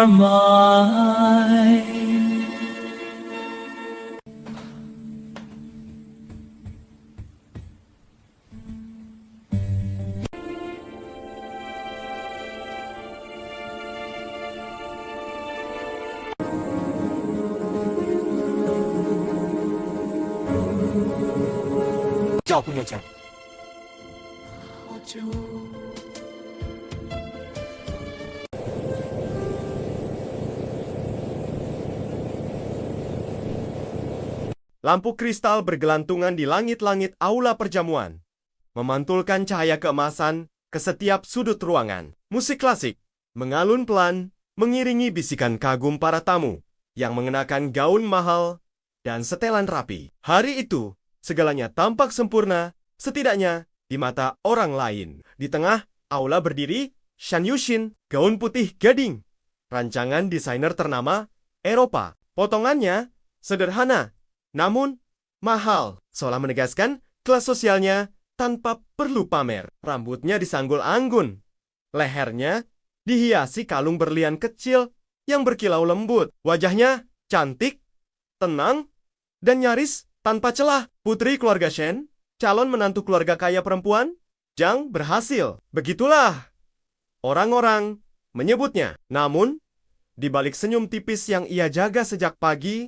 are mine. Lampu kristal bergelantungan di langit-langit aula perjamuan, memantulkan cahaya keemasan ke setiap sudut ruangan. Musik klasik mengalun pelan, mengiringi bisikan kagum para tamu yang mengenakan gaun mahal dan setelan rapi. Hari itu, segalanya tampak sempurna, setidaknya di mata orang lain. Di tengah aula berdiri Shan Yushin, gaun putih gading, rancangan desainer ternama Eropa. Potongannya sederhana, namun mahal, seolah menegaskan kelas sosialnya tanpa perlu pamer. Rambutnya disanggul anggun, lehernya dihiasi kalung berlian kecil yang berkilau lembut. Wajahnya cantik, tenang, dan nyaris tanpa celah. Putri keluarga Shen, calon menantu keluarga kaya perempuan, Zhang berhasil. Begitulah orang-orang menyebutnya. Namun, di balik senyum tipis yang ia jaga sejak pagi,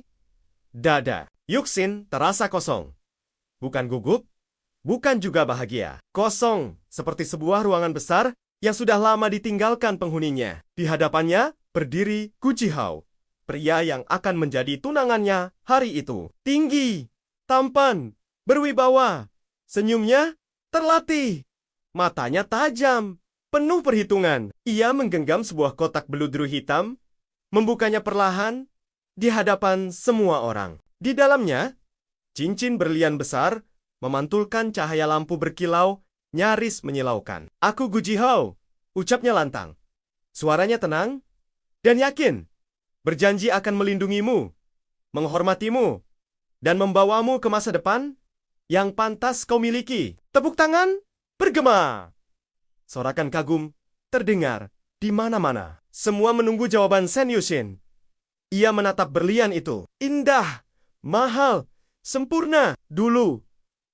dada Yuxin terasa kosong. Bukan gugup, bukan juga bahagia. Kosong, seperti sebuah ruangan besar yang sudah lama ditinggalkan penghuninya. Di hadapannya berdiri Gu Jihao, pria yang akan menjadi tunangannya hari itu. Tinggi, tampan, berwibawa, senyumnya terlatih, matanya tajam, penuh perhitungan. Ia menggenggam sebuah kotak beludru hitam, membukanya perlahan di hadapan semua orang. Di dalamnya, cincin berlian besar memantulkan cahaya lampu berkilau nyaris menyilaukan. "Aku Gu Jihao," ucapnya lantang. Suaranya tenang dan yakin, berjanji akan melindungimu, menghormatimu, dan membawamu ke masa depan yang pantas kau miliki. Tepuk tangan bergema. Sorakan kagum terdengar di mana-mana. Semua menunggu jawaban Shen Yushin. Ia menatap berlian itu. Indah, mahal, sempurna. Dulu,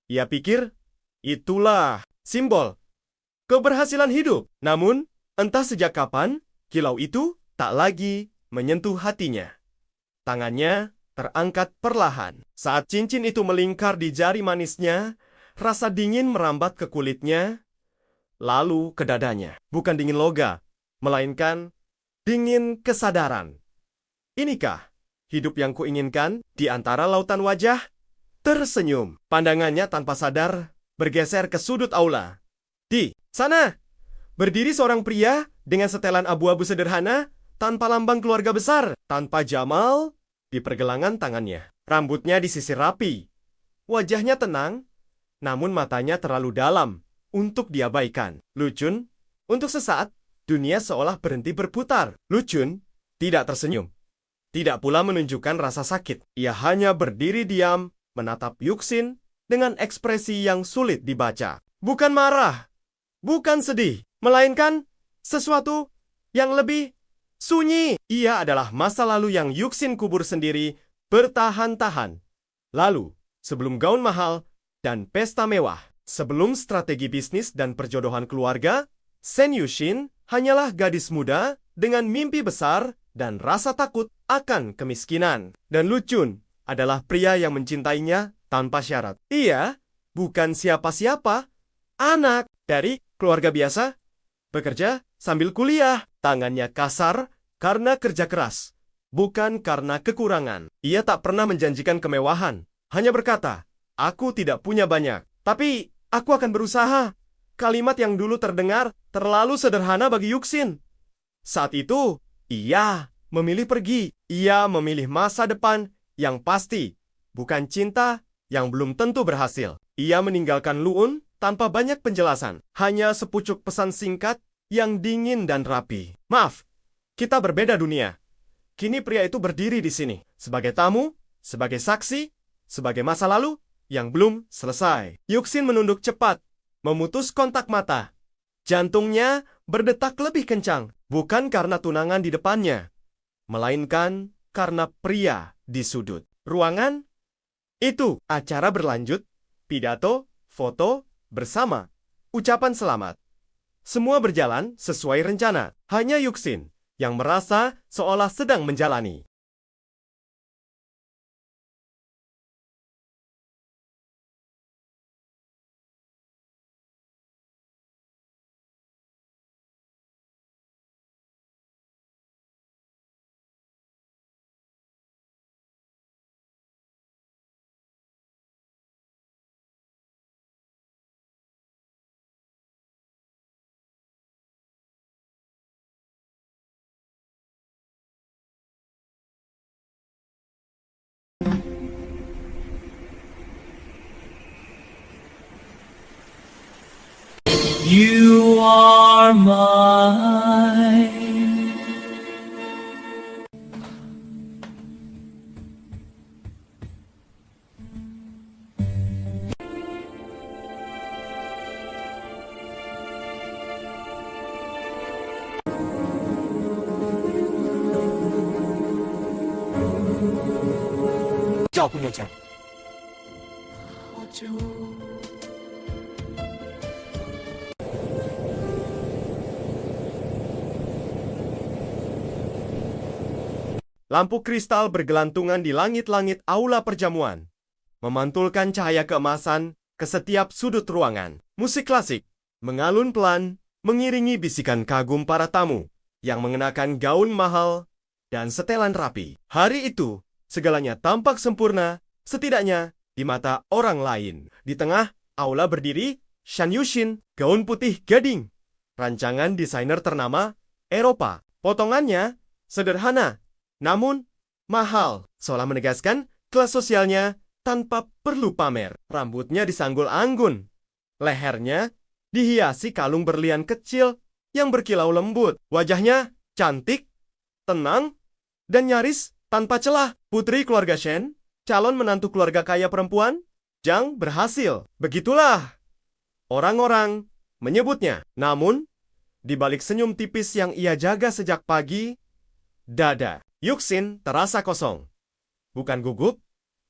ia pikir itulah simbol keberhasilan hidup. Namun, entah sejak kapan, kilau itu tak lagi menyentuh hatinya. Tangannya terangkat perlahan. Saat cincin itu melingkar di jari manisnya, rasa dingin merambat ke kulitnya, lalu ke dadanya. Bukan dingin loga, melainkan dingin kesadaran. Inikah hidup yang kuinginkan? Di antara lautan wajah, tersenyum. Pandangannya tanpa sadar bergeser ke sudut aula. Di sana, berdiri seorang pria dengan setelan abu-abu sederhana tanpa lambang keluarga besar, tanpa jamal di pergelangan tangannya. Rambutnya disisir rapi. Wajahnya tenang, namun matanya terlalu dalam untuk diabaikan. Lucun, untuk sesaat, dunia seolah berhenti berputar. Lucun tidak tersenyum, tidak pula menunjukkan rasa sakit. Ia hanya berdiri diam, menatap Yuxin dengan ekspresi yang sulit dibaca. Bukan marah, bukan sedih, melainkan sesuatu yang lebih sunyi. Ia adalah masa lalu yang Yuxin kubur sendiri bertahan-tahan. Lalu, sebelum gaun mahal dan pesta mewah, sebelum strategi bisnis dan perjodohan keluarga, Shen Yushin hanyalah gadis muda dengan mimpi besar dan rasa takut akan kemiskinan. Dan Lucun adalah pria yang mencintainya tanpa syarat. Ia bukan siapa-siapa, anak dari keluarga biasa, bekerja sambil kuliah. Tangannya kasar karena kerja keras, bukan karena kekurangan. Ia tak pernah menjanjikan kemewahan, hanya berkata, "Aku tidak punya banyak, tapi aku akan berusaha." Kalimat yang dulu terdengar terlalu sederhana bagi Yuxin. Saat itu, ia memilih pergi. Ia memilih masa depan yang pasti, bukan cinta yang belum tentu berhasil. Ia meninggalkan Lu'un tanpa banyak penjelasan, hanya sepucuk pesan singkat yang dingin dan rapi. "Maaf, kita berbeda dunia." Kini pria itu berdiri di sini, sebagai tamu, sebagai saksi, sebagai masa lalu yang belum selesai. Yuxin menunduk cepat, memutus kontak mata. Jantungnya berdetak lebih kencang, bukan karena tunangan di depannya, melainkan karena pria di sudut ruangan itu. Acara berlanjut, pidato, foto, bersama, ucapan selamat. Semua berjalan sesuai rencana. Hanya Yuxin yang merasa seolah sedang menjalani You are mine. lampu kristal bergelantungan di langit-langit aula perjamuan, memantulkan cahaya keemasan ke setiap sudut ruangan. Musik klasik mengalun pelan, mengiringi bisikan kagum para tamu yang mengenakan gaun mahal dan setelan rapi. Hari itu, segalanya tampak sempurna, setidaknya di mata orang lain. Di tengah aula berdiri Shan Yushin, gaun putih gading, rancangan desainer ternama Eropa. Potongannya sederhana, namun mahal, seolah menegaskan kelas sosialnya tanpa perlu pamer. Rambutnya disanggul anggun, lehernya dihiasi kalung berlian kecil yang berkilau lembut. Wajahnya cantik, tenang, dan nyaris tanpa celah. Putri keluarga Shen, calon menantu keluarga kaya perempuan, Zhang berhasil. Begitulah orang-orang menyebutnya. Namun, di balik senyum tipis yang ia jaga sejak pagi, dada Yuxin terasa kosong. Bukan gugup,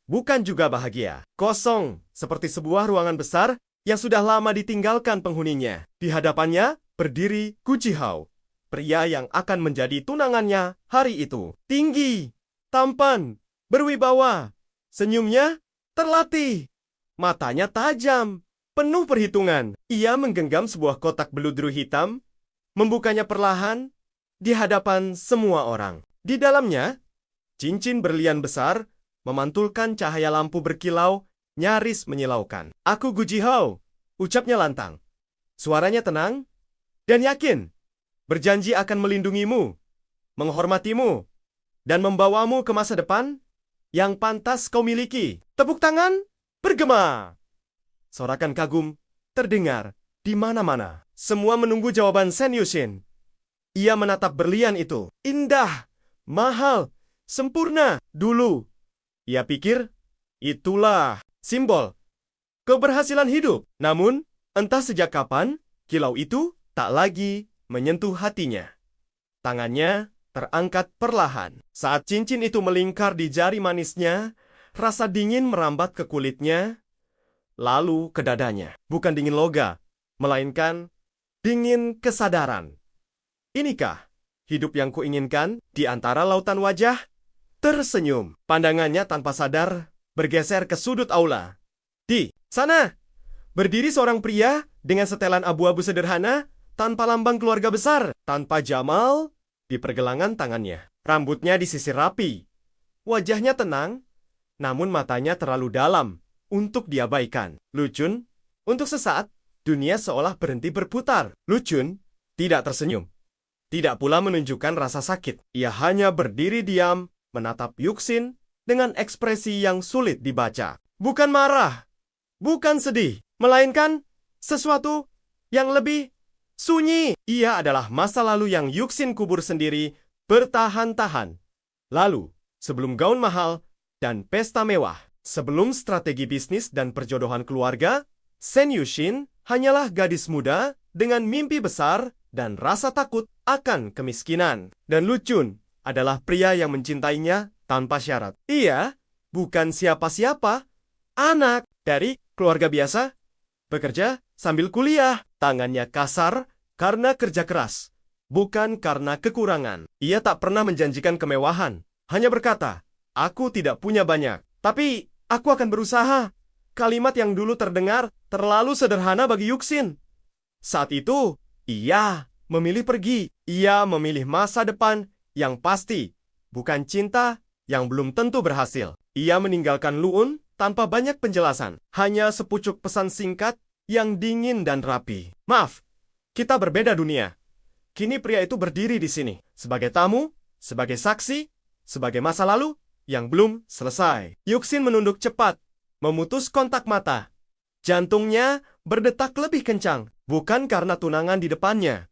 bukan juga bahagia. Kosong, seperti sebuah ruangan besar yang sudah lama ditinggalkan penghuninya. Di hadapannya berdiri Gu Jihao, pria yang akan menjadi tunangannya hari itu. Tinggi, tampan, berwibawa, senyumnya terlatih, matanya tajam, penuh perhitungan. Ia menggenggam sebuah kotak beludru hitam, membukanya perlahan di hadapan semua orang. Di dalamnya, cincin berlian besar memantulkan cahaya lampu berkilau nyaris menyilaukan. Aku Gu Jihao, ucapnya lantang. Suaranya tenang dan yakin, berjanji akan melindungimu, menghormatimu, dan membawamu ke masa depan yang pantas kau miliki. Tepuk tangan bergema. Sorakan kagum terdengar di mana-mana. Semua menunggu jawaban Shen Yushin. Ia menatap berlian itu. Indah, mahal, sempurna. Dulu, ia pikir itulah simbol keberhasilan hidup. Namun, entah sejak kapan, kilau itu tak lagi menyentuh hatinya. Tangannya terangkat perlahan. Saat cincin itu melingkar di jari manisnya, rasa dingin merambat ke kulitnya, lalu ke dadanya. Bukan dingin loga, melainkan dingin kesadaran. Inikah hidup yang kuinginkan? Di antara lautan wajah, tersenyum. Pandangannya tanpa sadar bergeser ke sudut aula. Di sana, berdiri seorang pria dengan setelan abu-abu sederhana tanpa lambang keluarga besar, tanpa jamal di pergelangan tangannya. Rambutnya disisir rapi. Wajahnya tenang, namun matanya terlalu dalam untuk diabaikan. Lucun, untuk sesaat, dunia seolah berhenti berputar. Lucun tidak tersenyum. Tidak pula menunjukkan rasa sakit. Ia hanya berdiri diam, menatap Yuxin dengan ekspresi yang sulit dibaca. Bukan marah, bukan sedih, melainkan sesuatu yang lebih sunyi. Ia adalah masa lalu yang Yuxin kubur sendiri bertahan-tahan. Lalu, sebelum gaun mahal dan pesta mewah, sebelum strategi bisnis dan perjodohan keluarga, Shen Yushin hanyalah gadis muda dengan mimpi besar dan rasa takut akan kemiskinan. Dan Lucun adalah pria yang mencintainya tanpa syarat. Ia bukan siapa-siapa, anak dari keluarga biasa, bekerja sambil kuliah. Tangannya kasar karena kerja keras, bukan karena kekurangan. Ia tak pernah menjanjikan kemewahan, hanya berkata, "Aku tidak punya banyak, tapi aku akan berusaha." Kalimat yang dulu terdengar terlalu sederhana bagi Yuxin. Saat itu, ia memilih pergi. Ia memilih masa depan yang pasti, bukan cinta yang belum tentu berhasil. Ia meninggalkan Luun tanpa banyak penjelasan. Hanya sepucuk pesan singkat yang dingin dan rapi. "Maaf, kita berbeda dunia." Kini pria itu berdiri di sini, sebagai tamu, sebagai saksi, sebagai masa lalu yang belum selesai. Yuxin menunduk cepat, memutus kontak mata. Jantungnya berdetak lebih kencang, bukan karena tunangan di depannya,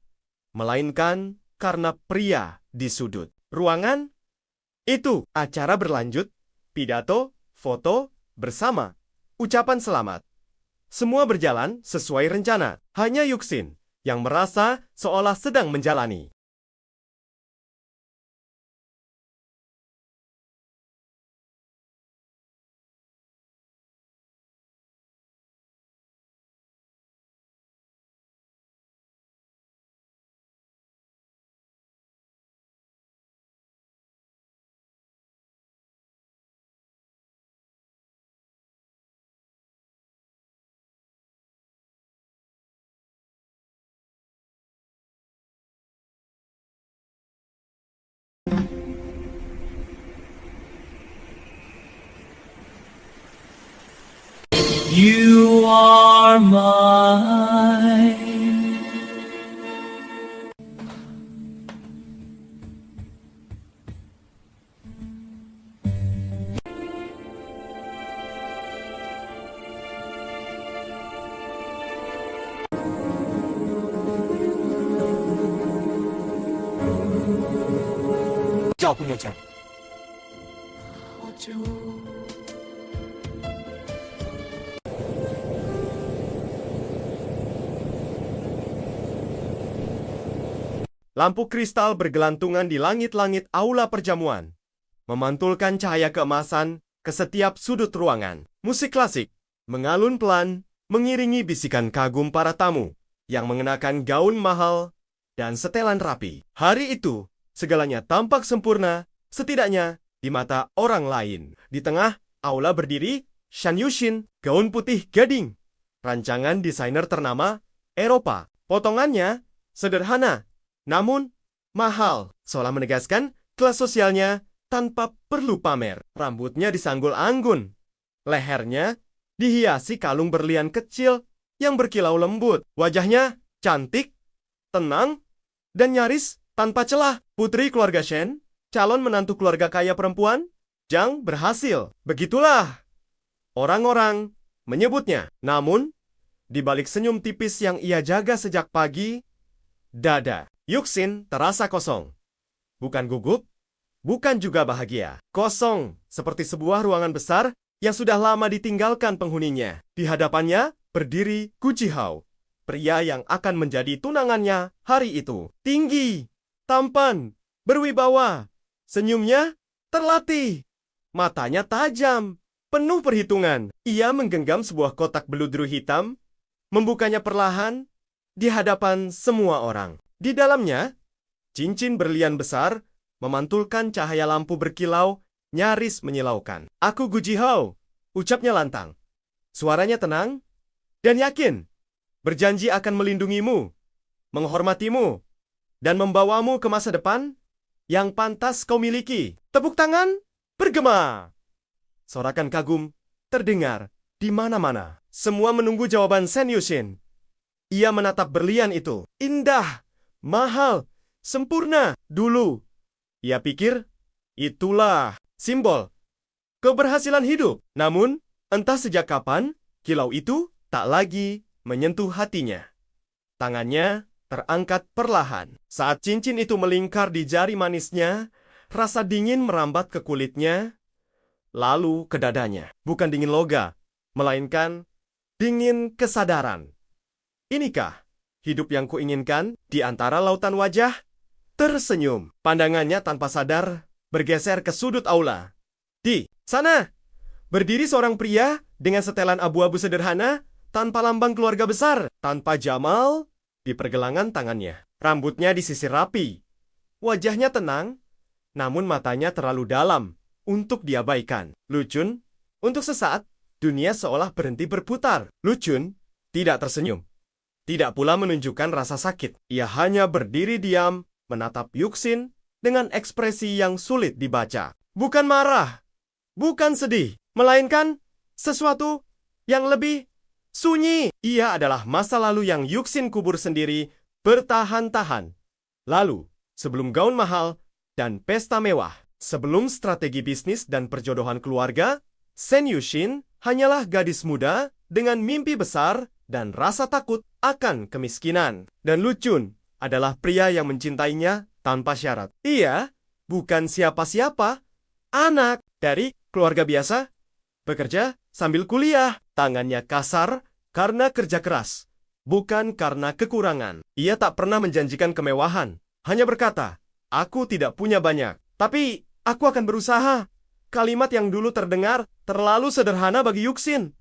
melainkan karena pria di sudut ruangan itu. Acara berlanjut, pidato, foto, bersama, ucapan selamat. Semua berjalan sesuai rencana. Hanya Yuxin yang merasa seolah sedang menjalani You are mine. Lampu kristal bergelantungan di langit-langit aula perjamuan, memantulkan cahaya keemasan ke setiap sudut ruangan. Musik klasik mengalun pelan, mengiringi bisikan kagum para tamu yang mengenakan gaun mahal dan setelan rapi. Hari itu, segalanya tampak sempurna, setidaknya di mata orang lain. Di tengah aula berdiri Shan Yushin, gaun putih gading, rancangan desainer ternama Eropa. Potongannya sederhana, namun mahal, seolah menegaskan kelas sosialnya tanpa perlu pamer. Rambutnya disanggul anggun, lehernya dihiasi kalung berlian kecil yang berkilau lembut. Wajahnya cantik, tenang, dan nyaris tanpa celah. Putri keluarga Shen, calon menantu keluarga kaya perempuan, Zhang berhasil. Begitulah orang-orang menyebutnya. Namun, di balik senyum tipis yang ia jaga sejak pagi, dada Yuxin terasa kosong. Bukan gugup, bukan juga bahagia. Kosong, seperti sebuah ruangan besar yang sudah lama ditinggalkan penghuninya. Di hadapannya berdiri Gu Jihao, pria yang akan menjadi tunangannya hari itu. Tinggi, tampan, berwibawa, senyumnya terlatih, matanya tajam, penuh perhitungan. Ia menggenggam sebuah kotak beludru hitam, membukanya perlahan di hadapan semua orang. Di dalamnya, cincin berlian besar memantulkan cahaya lampu berkilau nyaris menyilaukan. "Aku Gu Jihao," ucapnya lantang. Suaranya tenang dan yakin, berjanji akan melindungimu, menghormatimu, dan membawamu ke masa depan yang pantas kau miliki. Tepuk tangan bergema. Sorakan kagum terdengar di mana-mana. Semua menunggu jawaban Shen Yushin. Ia menatap berlian itu. Indah, mahal, sempurna. Dulu, ia pikir itulah simbol keberhasilan hidup. Namun, entah sejak kapan, kilau itu tak lagi menyentuh hatinya. Tangannya terangkat perlahan. Saat cincin itu melingkar di jari manisnya, rasa dingin merambat ke kulitnya, lalu ke dadanya. Bukan dingin loga, melainkan dingin kesadaran. Inikah hidup yang kuinginkan di antara lautan wajah? tersenyum. Pandangannya tanpa sadar bergeser ke sudut aula. Di sana, berdiri seorang pria dengan setelan abu-abu sederhana tanpa lambang keluarga besar, tanpa Jamal di pergelangan tangannya. Rambutnya disisir rapi. Wajahnya tenang, namun matanya terlalu dalam untuk diabaikan. Lucun, untuk sesaat, dunia seolah berhenti berputar. Lucun tidak tersenyum. Tidak pula menunjukkan rasa sakit. Ia hanya berdiri diam, menatap Yuxin dengan ekspresi yang sulit dibaca. Bukan marah, bukan sedih, melainkan sesuatu yang lebih sunyi. Ia adalah masa lalu yang Yuxin kubur sendiri bertahan-tahan. Lalu, sebelum gaun mahal dan pesta mewah, sebelum strategi bisnis dan perjodohan keluarga, Shen Yuxin hanyalah gadis muda dengan mimpi besar dan rasa takut akan kemiskinan. Dan Lucun adalah pria yang mencintainya tanpa syarat. Ia bukan siapa-siapa, anak dari keluarga biasa, bekerja sambil kuliah. Tangannya kasar karena kerja keras, bukan karena kekurangan. Ia tak pernah menjanjikan kemewahan, hanya berkata, "Aku tidak punya banyak, tapi aku akan berusaha." Kalimat yang dulu terdengar terlalu sederhana bagi Yuxin.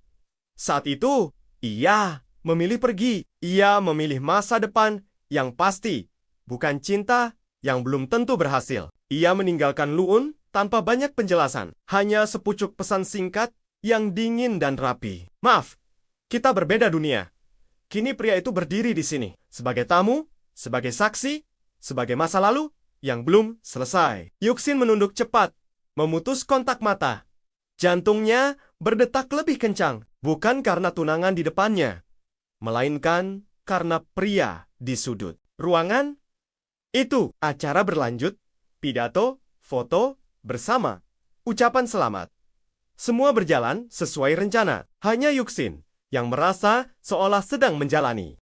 Saat itu, ia memilih pergi. Ia memilih masa depan yang pasti, bukan cinta yang belum tentu berhasil. Ia meninggalkan Luun tanpa banyak penjelasan, hanya sepucuk pesan singkat yang dingin dan rapi. "Maaf, kita berbeda dunia." Kini pria itu berdiri di sini, sebagai tamu, sebagai saksi, sebagai masa lalu yang belum selesai. Yuxin menunduk cepat, memutus kontak mata. Jantungnya berdetak lebih kencang, bukan karena tunangan di depannya, melainkan karena pria di sudut ruangan itu. Acara berlanjut, pidato, foto, bersama, ucapan selamat. Semua berjalan sesuai rencana. Hanya Yuxin yang merasa seolah sedang menjalani.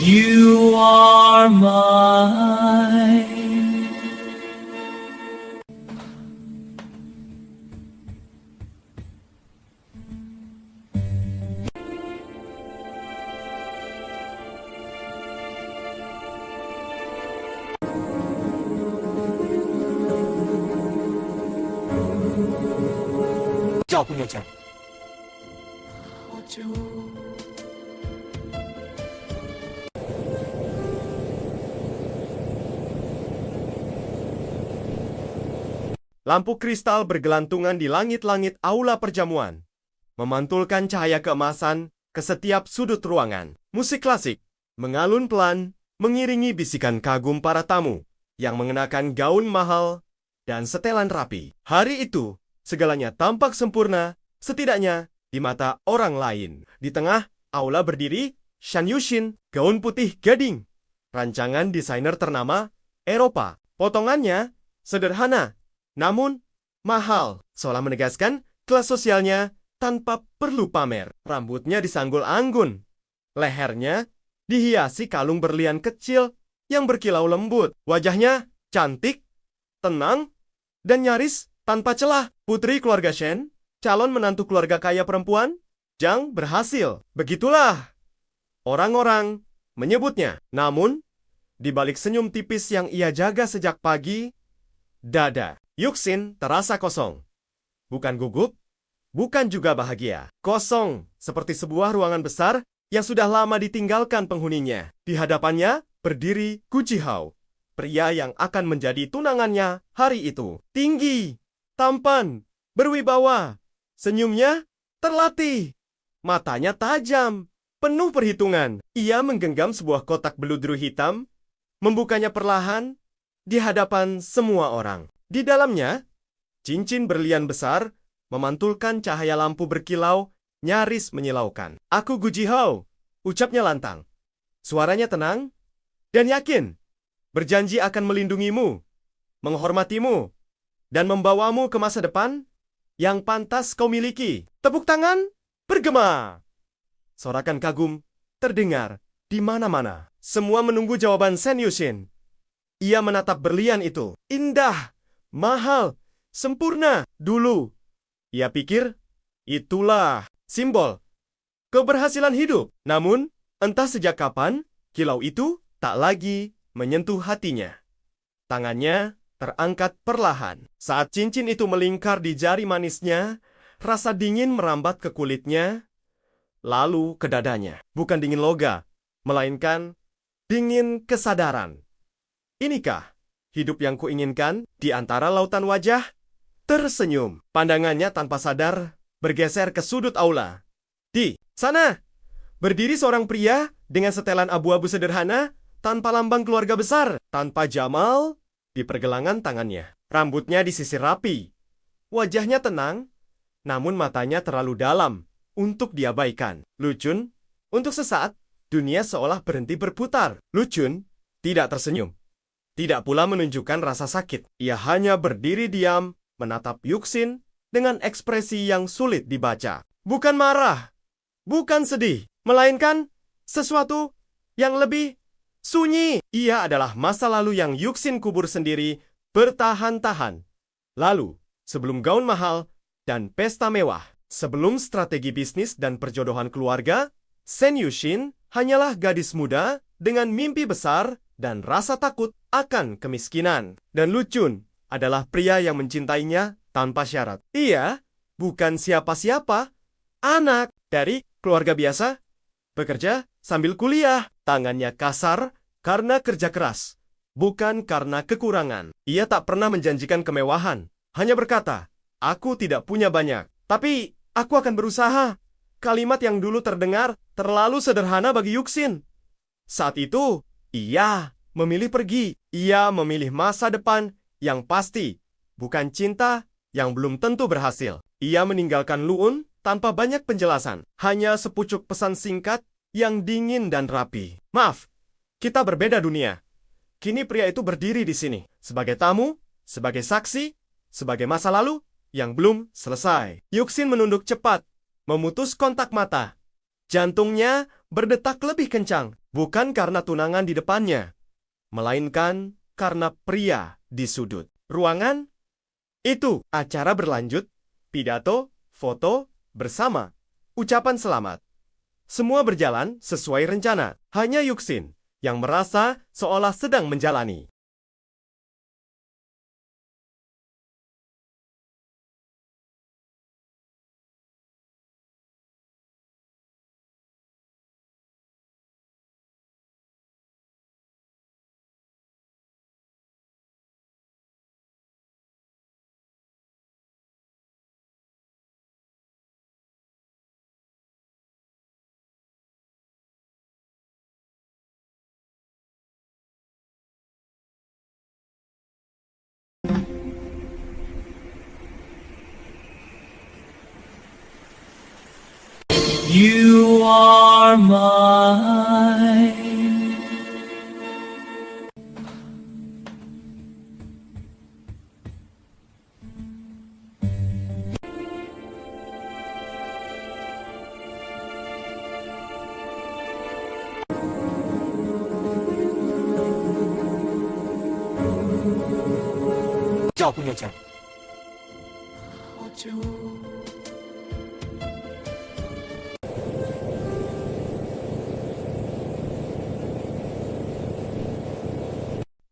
You are mine. Lampu kristal bergelantungan di langit-langit aula perjamuan, memantulkan cahaya keemasan ke setiap sudut ruangan. Musik klasik mengalun pelan, mengiringi bisikan kagum para tamu yang mengenakan gaun mahal dan setelan rapi. Hari itu, segalanya tampak sempurna, setidaknya di mata orang lain. Di tengah aula berdiri Shen Yuxin, gaun putih gading, rancangan desainer ternama Eropa. Potongannya sederhana, namun mahal, seolah menegaskan kelas sosialnya tanpa perlu pamer. Rambutnya disanggul anggun, lehernya dihiasi kalung berlian kecil yang berkilau lembut. Wajahnya cantik, tenang, dan nyaris tanpa celah. Putri keluarga Shen, calon menantu keluarga kaya perempuan, Zhang berhasil. Begitulah orang-orang menyebutnya. Namun, di balik senyum tipis yang ia jaga sejak pagi, dada Yuxin terasa kosong. Bukan gugup, bukan juga bahagia. Kosong, seperti sebuah ruangan besar yang sudah lama ditinggalkan penghuninya. Di hadapannya berdiri Gu Jihao, pria yang akan menjadi tunangannya hari itu. Tinggi, tampan, berwibawa, senyumnya terlatih, matanya tajam, penuh perhitungan. Ia menggenggam sebuah kotak beludru hitam, membukanya perlahan di hadapan semua orang. Di dalamnya, cincin berlian besar memantulkan cahaya lampu berkilau nyaris menyilaukan. Aku Gu Jihao, ucapnya lantang. Suaranya tenang dan yakin. Berjanji akan melindungimu, menghormatimu, dan membawamu ke masa depan yang pantas kau miliki. Tepuk tangan bergema. Sorakan kagum terdengar di mana-mana. Semua menunggu jawaban Sen Yushin. Ia menatap berlian itu. Indah, mahal, sempurna. Dulu, ia pikir itulah simbol keberhasilan hidup. Namun, entah sejak kapan, kilau itu tak lagi menyentuh hatinya. Tangannya terangkat perlahan. Saat cincin itu melingkar di jari manisnya, rasa dingin merambat ke kulitnya, lalu ke dadanya. Bukan dingin loga, melainkan dingin kesadaran. Inikah hidup yang kuinginkan? Di antara lautan wajah, tersenyum. Pandangannya tanpa sadar bergeser ke sudut aula. Di sana, berdiri seorang pria dengan setelan abu-abu sederhana, tanpa lambang keluarga besar, tanpa jamal di pergelangan tangannya. Rambutnya disisir rapi. Wajahnya tenang, namun matanya terlalu dalam untuk diabaikan. Lucun, untuk sesaat, dunia seolah berhenti berputar. Lucun tidak tersenyum. Tidak pula menunjukkan rasa sakit. Ia hanya berdiri diam, menatap Yuxin dengan ekspresi yang sulit dibaca. Bukan marah, bukan sedih, melainkan sesuatu yang lebih sunyi. Ia adalah masa lalu yang Yuxin kubur sendiri bertahan-tahan. Lalu, sebelum gaun mahal dan pesta mewah, sebelum strategi bisnis dan perjodohan keluarga, Sen Yushin hanyalah gadis muda dengan mimpi besar dan rasa takut akan kemiskinan. Dan Lucun adalah pria yang mencintainya tanpa syarat. Ia bukan siapa-siapa, anak dari keluarga biasa, bekerja sambil kuliah. Tangannya kasar karena kerja keras, bukan karena kekurangan. Ia tak pernah menjanjikan kemewahan, hanya berkata, "Aku tidak punya banyak, tapi aku akan berusaha." Kalimat yang dulu terdengar terlalu sederhana bagi Yuxin. Saat itu, ia memilih pergi. Ia memilih masa depan yang pasti, bukan cinta yang belum tentu berhasil. Ia meninggalkan Luun tanpa banyak penjelasan, hanya sepucuk pesan singkat yang dingin dan rapi. "Maaf, kita berbeda dunia." Kini pria itu berdiri di sini, sebagai tamu, sebagai saksi, sebagai masa lalu yang belum selesai. Yuxin menunduk cepat, memutus kontak mata. Jantungnya berdetak lebih kencang, bukan karena tunangan di depannya, melainkan karena pria di sudut ruangan itu. Acara berlanjut, pidato, foto, bersama, ucapan selamat. Semua berjalan sesuai rencana. Hanya Yuxin yang merasa seolah sedang menjalani You are mine.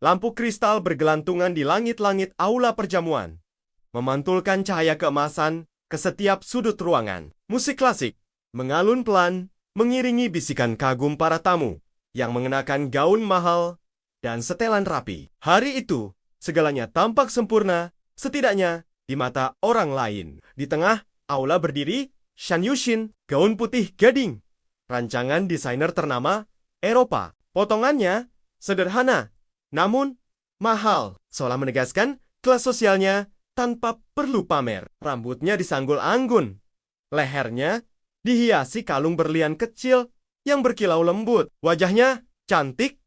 Lampu kristal bergelantungan di langit-langit aula perjamuan, memantulkan cahaya keemasan ke setiap sudut ruangan. Musik klasik mengalun pelan, mengiringi bisikan kagum para tamu yang mengenakan gaun mahal dan setelan rapi. Hari itu, segalanya tampak sempurna, setidaknya di mata orang lain. Di tengah aula berdiri Shan Yushin, gaun putih gading, rancangan desainer ternama Eropa. Potongannya sederhana, namun mahal, seolah menegaskan kelas sosialnya tanpa perlu pamer. Rambutnya disanggul anggun, lehernya dihiasi kalung berlian kecil yang berkilau lembut. Wajahnya cantik,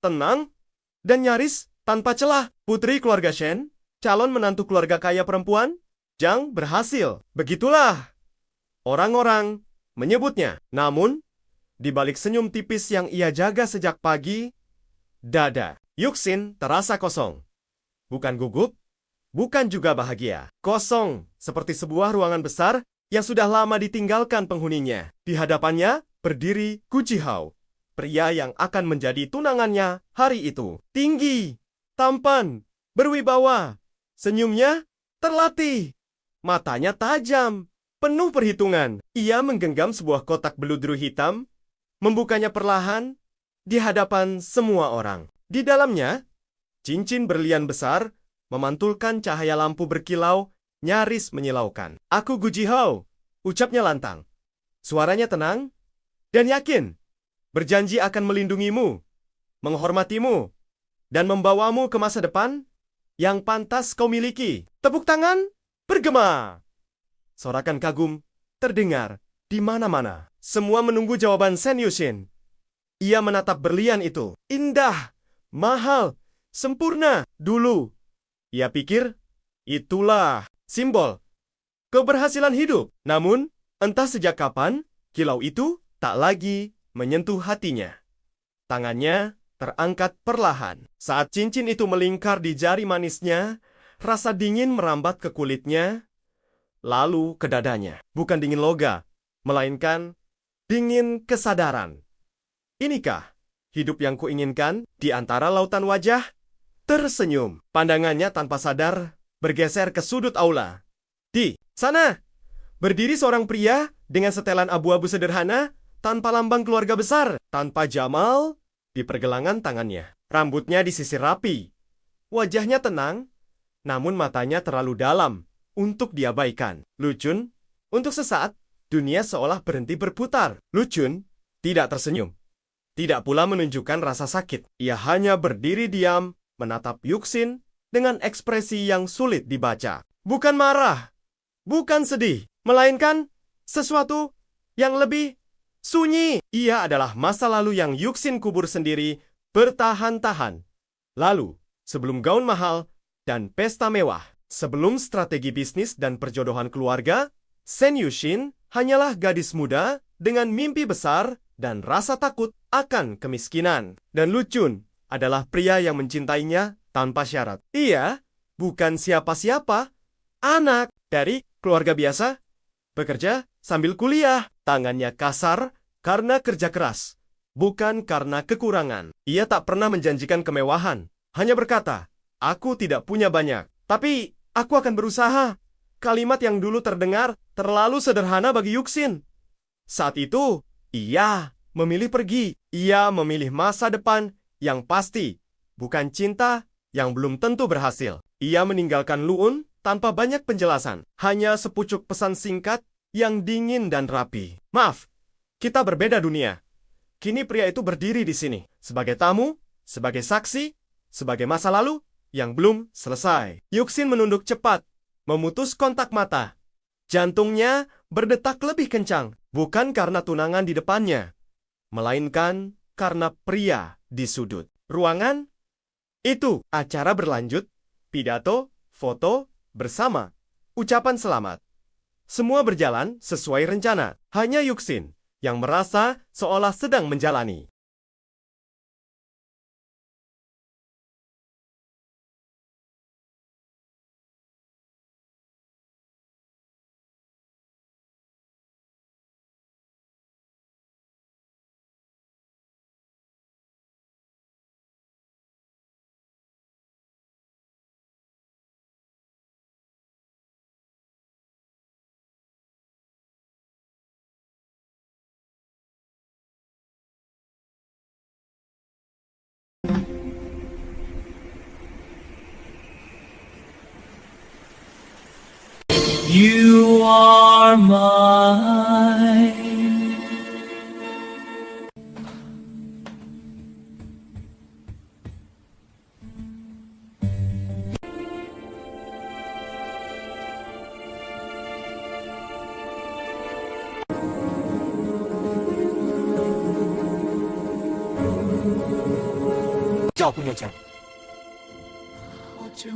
tenang, dan nyaris tanpa celah. Putri keluarga Shen, calon menantu keluarga kaya perempuan, Zhang berhasil. Begitulah orang-orang menyebutnya. Namun, di balik senyum tipis yang ia jaga sejak pagi, dada Yuxin terasa kosong. Bukan gugup, bukan juga bahagia. Kosong, seperti sebuah ruangan besar yang sudah lama ditinggalkan penghuninya. Di hadapannya berdiri Gu Jihao, pria yang akan menjadi tunangannya hari itu. Tinggi, tampan, berwibawa, senyumnya terlatih, matanya tajam, penuh perhitungan. Ia menggenggam sebuah kotak beludru hitam, membukanya perlahan di hadapan semua orang. Di dalamnya, cincin berlian besar memantulkan cahaya lampu berkilau nyaris menyilaukan. Aku Gu Jihao, ucapnya lantang. Suaranya tenang dan yakin, berjanji akan melindungimu, menghormatimu, dan membawamu ke masa depan yang pantas kau miliki. Tepuk tangan bergema. Sorakan kagum terdengar di mana-mana. Semua menunggu jawaban Shen Yuxin. Ia menatap berlian itu. Indah, mahal, sempurna. Dulu, ia pikir itulah simbol keberhasilan hidup. Namun, entah sejak kapan, kilau itu tak lagi menyentuh hatinya. Tangannya terangkat perlahan. Saat cincin itu melingkar di jari manisnya, rasa dingin merambat ke kulitnya, lalu ke dadanya. Bukan dingin loga, melainkan dingin kesadaran. Inikah hidup yang kuinginkan? Di antara lautan wajah, tersenyum. Pandangannya tanpa sadar bergeser ke sudut aula. Di sana, berdiri seorang pria dengan setelan abu-abu sederhana tanpa lambang keluarga besar, tanpa jamal di pergelangan tangannya. Rambutnya disisir rapi. Wajahnya tenang, namun matanya terlalu dalam untuk diabaikan. Lu Chun, untuk sesaat, dunia seolah berhenti berputar. Lu Chun tidak tersenyum. Tidak pula menunjukkan rasa sakit. Ia hanya berdiri diam, menatap Yuxin dengan ekspresi yang sulit dibaca. Bukan marah, bukan sedih, melainkan sesuatu yang lebih sunyi. Ia adalah masa lalu yang Yuxin kubur sendiri bertahan-tahan. Lalu, sebelum gaun mahal dan pesta mewah, sebelum strategi bisnis dan perjodohan keluarga, Shen Yuxin hanyalah gadis muda dengan mimpi besar dan rasa takut akan kemiskinan. Dan Lu Chun adalah pria yang mencintainya tanpa syarat. Ia bukan siapa-siapa, anak dari keluarga biasa, bekerja sambil kuliah. Tangannya kasar karena kerja keras, bukan karena kekurangan. Ia tak pernah menjanjikan kemewahan, hanya berkata, "Aku tidak punya banyak, tapi aku akan berusaha." Kalimat yang dulu terdengar terlalu sederhana bagi Yuxin. Saat itu, ia memilih pergi. Ia memilih masa depan yang pasti, bukan cinta yang belum tentu berhasil. Ia meninggalkan Lu'un tanpa banyak penjelasan. Hanya sepucuk pesan singkat yang dingin dan rapi. Maaf, kita berbeda dunia. Kini pria itu berdiri di sini. Sebagai tamu, sebagai saksi, sebagai masa lalu yang belum selesai. Yuxin menunduk cepat, memutus kontak mata. Jantungnya berdetak lebih kencang. Bukan karena tunangan di depannya, melainkan karena pria di sudut ruangan itu. Acara berlanjut, pidato, foto, bersama, ucapan selamat. Semua berjalan sesuai rencana. Hanya Yuxin yang merasa seolah sedang menjalani You are mine. 叫不念经。好久。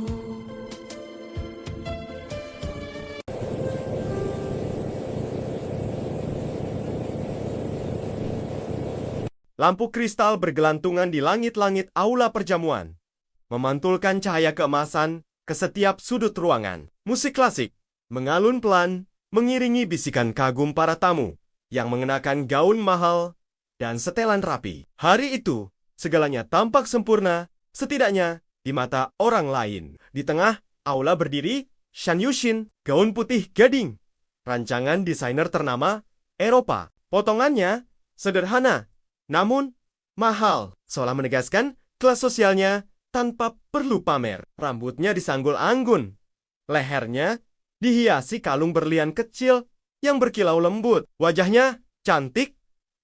Lampu kristal bergelantungan di langit-langit aula perjamuan, memantulkan cahaya keemasan ke setiap sudut ruangan. Musik klasik mengalun pelan, mengiringi bisikan kagum para tamu yang mengenakan gaun mahal dan setelan rapi. Hari itu, segalanya tampak sempurna, setidaknya di mata orang lain. Di tengah aula berdiri Shan Yushin, gaun putih gading, rancangan desainer ternama Eropa. Potongannya sederhana, namun mahal, seolah menegaskan kelas sosialnya tanpa perlu pamer. Rambutnya disanggul anggun, lehernya dihiasi kalung berlian kecil yang berkilau lembut. Wajahnya cantik,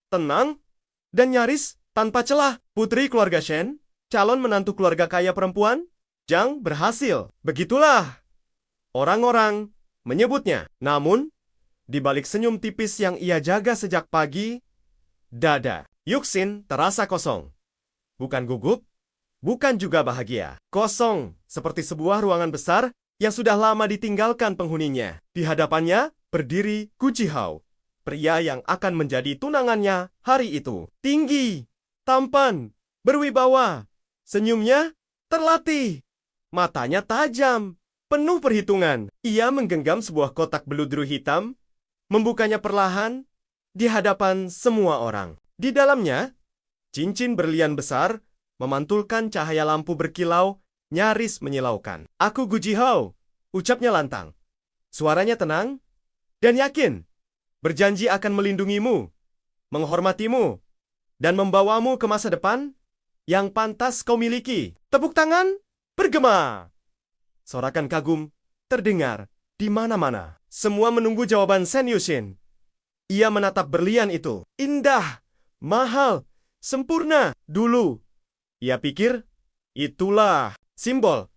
tenang, dan nyaris tanpa celah. Putri keluarga Shen, calon menantu keluarga kaya perempuan, Zhang berhasil. Begitulah orang-orang menyebutnya. Namun, di balik senyum tipis yang ia jaga sejak pagi, dada Yuxin terasa kosong. Bukan gugup, bukan juga bahagia. Kosong, seperti sebuah ruangan besar yang sudah lama ditinggalkan penghuninya. Di hadapannya berdiri Gu Jihao, pria yang akan menjadi tunangannya hari itu. Tinggi, tampan, berwibawa, senyumnya terlatih, matanya tajam, penuh perhitungan. Ia menggenggam sebuah kotak beludru hitam, membukanya perlahan di hadapan semua orang. Di dalamnya, cincin berlian besar memantulkan cahaya lampu berkilau nyaris menyilaukan. Aku Gu Jihao, ucapnya lantang. Suaranya tenang dan yakin, berjanji akan melindungimu, menghormatimu, dan membawamu ke masa depan yang pantas kau miliki. Tepuk tangan bergema. Sorakan kagum terdengar di mana-mana. Semua menunggu jawaban Shen Yushin. Ia menatap berlian itu. Indah, mahal, sempurna. Dulu, ia pikir itulah simbol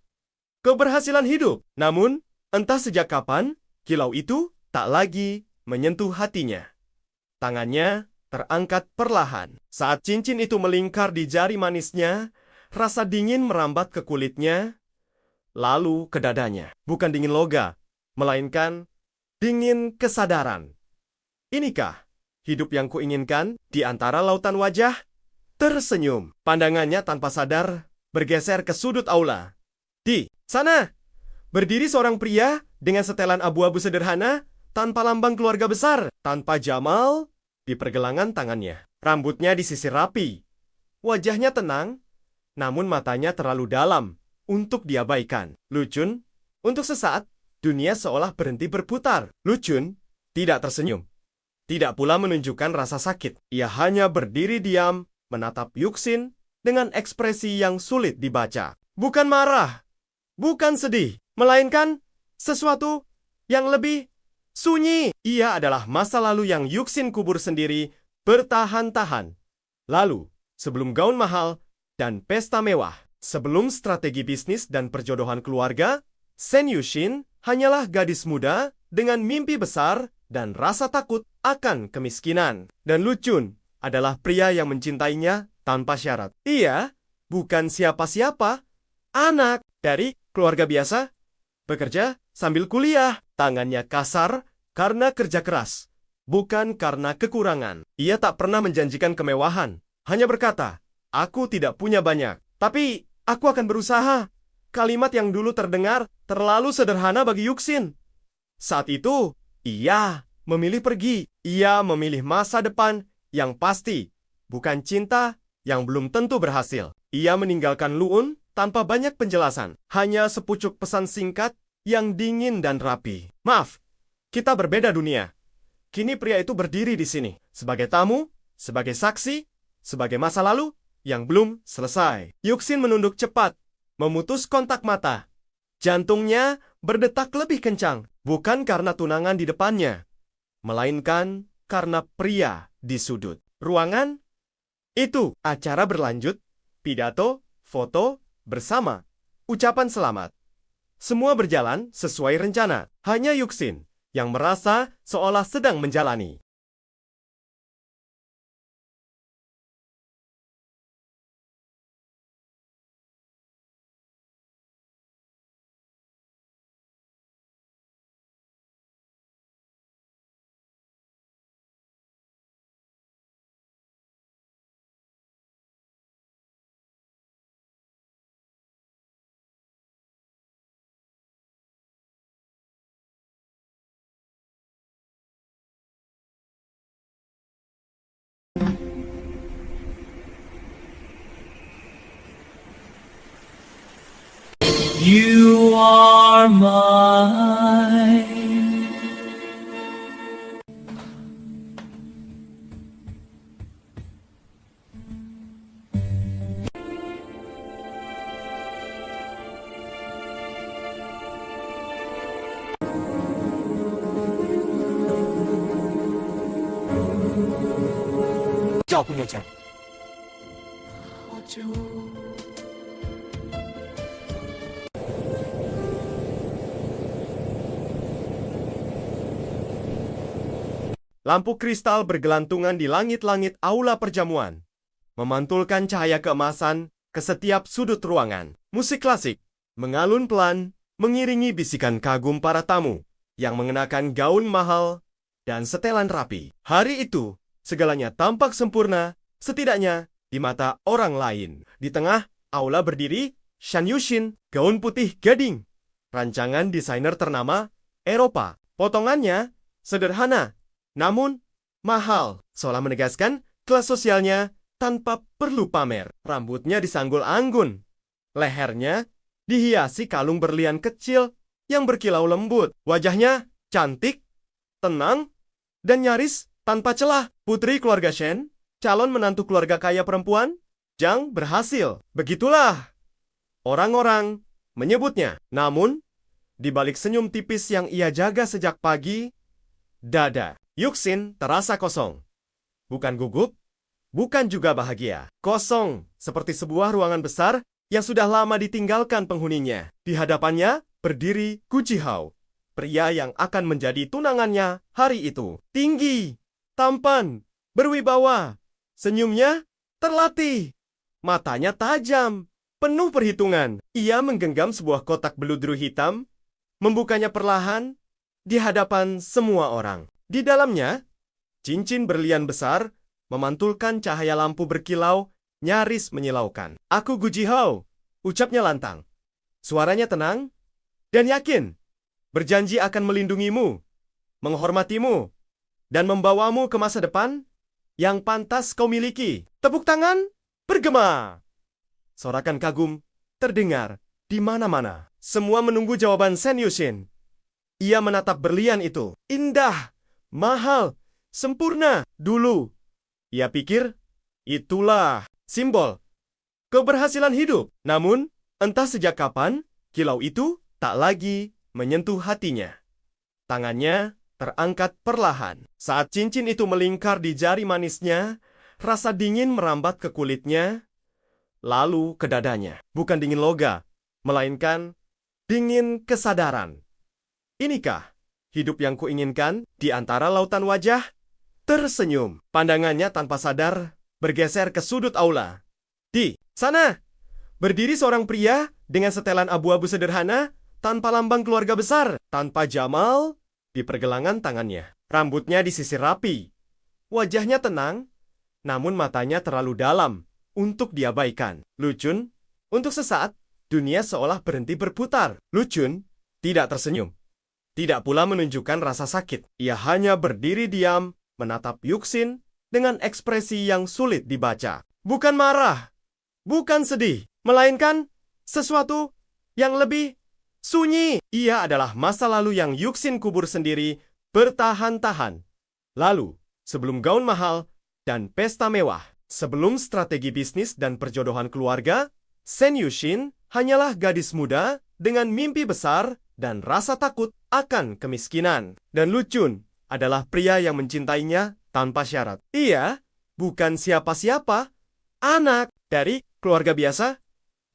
keberhasilan hidup. Namun, entah sejak kapan, kilau itu tak lagi menyentuh hatinya. Tangannya terangkat perlahan. Saat cincin itu melingkar di jari manisnya, rasa dingin merambat ke kulitnya, lalu ke dadanya. Bukan dingin loga, melainkan dingin kesadaran. Inikah hidup yang kuinginkan? Di antara lautan wajah, tersenyum. Pandangannya tanpa sadar bergeser ke sudut aula. Di sana, berdiri seorang pria dengan setelan abu-abu sederhana tanpa lambang keluarga besar, tanpa jamal di pergelangan tangannya. Rambutnya disisir rapi. Wajahnya tenang, namun matanya terlalu dalam untuk diabaikan. Lucun, untuk sesaat, dunia seolah berhenti berputar. Lucun tidak tersenyum, tidak pula menunjukkan rasa sakit. Ia hanya berdiri diam, menatap Yuxin dengan ekspresi yang sulit dibaca. Bukan marah, bukan sedih, melainkan sesuatu yang lebih sunyi. Ia adalah masa lalu yang Yuxin kubur sendiri bertahan-tahan. Lalu, sebelum gaun mahal dan pesta mewah, sebelum strategi bisnis dan perjodohan keluarga, Shen Yushin hanyalah gadis muda dengan mimpi besar dan rasa takut akan kemiskinan. Dan Lucun adalah pria yang mencintainya tanpa syarat. Ia bukan siapa-siapa, anak dari keluarga biasa, bekerja sambil kuliah. Tangannya kasar karena kerja keras, bukan karena kekurangan. Ia tak pernah menjanjikan kemewahan, hanya berkata, "Aku tidak punya banyak, tapi aku akan berusaha." Kalimat yang dulu terdengar terlalu sederhana bagi Yuxin. Saat itu, ia memilih pergi. Ia memilih masa depan yang pasti, bukan cinta yang belum tentu berhasil. Ia meninggalkan Lu'un tanpa banyak penjelasan, hanya sepucuk pesan singkat yang dingin dan rapi. Maaf, kita berbeda dunia. Kini pria itu berdiri di sini, sebagai tamu, sebagai saksi, sebagai masa lalu yang belum selesai. Yuxin menunduk cepat, memutus kontak mata. Jantungnya berdetak lebih kencang, bukan karena tunangan di depannya, melainkan karena pria di sudut ruangan itu. Acara berlanjut, pidato, foto, bersama, ucapan selamat. Semua berjalan sesuai rencana. Hanya Yuxin yang merasa seolah sedang menjalani are mine. 어쩌 Lampu kristal bergelantungan di langit-langit aula perjamuan, memantulkan cahaya keemasan ke setiap sudut ruangan. Musik klasik mengalun pelan, mengiringi bisikan kagum para tamu yang mengenakan gaun mahal dan setelan rapi. Hari itu, segalanya tampak sempurna, setidaknya di mata orang lain. Di tengah aula berdiri Shan Yushin, gaun putih gading, rancangan desainer ternama Eropa. Potongannya sederhana, namun mahal, seolah menegaskan kelas sosialnya tanpa perlu pamer. Rambutnya disanggul anggun, lehernya dihiasi kalung berlian kecil yang berkilau lembut. Wajahnya cantik, tenang, dan nyaris tanpa celah. Putri keluarga Shen, calon menantu keluarga kaya perempuan, Zhang berhasil. Begitulah orang-orang menyebutnya. Namun, di balik senyum tipis yang ia jaga sejak pagi, dada Yuxin terasa kosong. Bukan gugup, bukan juga bahagia. Kosong, seperti sebuah ruangan besar yang sudah lama ditinggalkan penghuninya. Di hadapannya berdiri Gu Jihao, pria yang akan menjadi tunangannya hari itu. Tinggi, tampan, berwibawa, senyumnya terlatih, matanya tajam, penuh perhitungan. Ia menggenggam sebuah kotak beludru hitam, membukanya perlahan di hadapan semua orang. Di dalamnya, cincin berlian besar memantulkan cahaya lampu berkilau nyaris menyilaukan. "Aku Gu Jihao," ucapnya lantang. Suaranya tenang dan yakin, berjanji akan melindungimu, menghormatimu, dan membawamu ke masa depan yang pantas kau miliki. Tepuk tangan bergema. Sorakan kagum terdengar di mana-mana. Semua menunggu jawaban Shen Yushin. Ia menatap berlian itu. Indah, mahal, sempurna. Dulu, ia pikir itulah simbol keberhasilan hidup. Namun, entah sejak kapan, kilau itu tak lagi menyentuh hatinya. Tangannya terangkat perlahan. Saat cincin itu melingkar di jari manisnya, rasa dingin merambat ke kulitnya, lalu ke dadanya. Bukan dingin loga, melainkan dingin kesadaran. Inikah hidup yang kuinginkan? Di antara lautan wajah, tersenyum. Pandangannya tanpa sadar bergeser ke sudut aula. Di sana, berdiri seorang pria dengan setelan abu-abu sederhana, tanpa lambang keluarga besar, tanpa jamal di pergelangan tangannya. Rambutnya disisir rapi. Wajahnya tenang, namun matanya terlalu dalam untuk diabaikan. Lucun, untuk sesaat, dunia seolah berhenti berputar. Lucun tidak tersenyum. Tidak pula menunjukkan rasa sakit. Ia hanya berdiri diam, menatap Yuxin dengan ekspresi yang sulit dibaca. Bukan marah, bukan sedih, melainkan sesuatu yang lebih sunyi. Ia adalah masa lalu yang Yuxin kubur sendiri bertahan-tahan. Lalu, sebelum gaun mahal dan pesta mewah, sebelum strategi bisnis dan perjodohan keluarga, Shen Yushin hanyalah gadis muda dengan mimpi besar dan rasa takut akan kemiskinan. Dan Lucun adalah pria yang mencintainya tanpa syarat. Ia bukan siapa-siapa, anak dari keluarga biasa,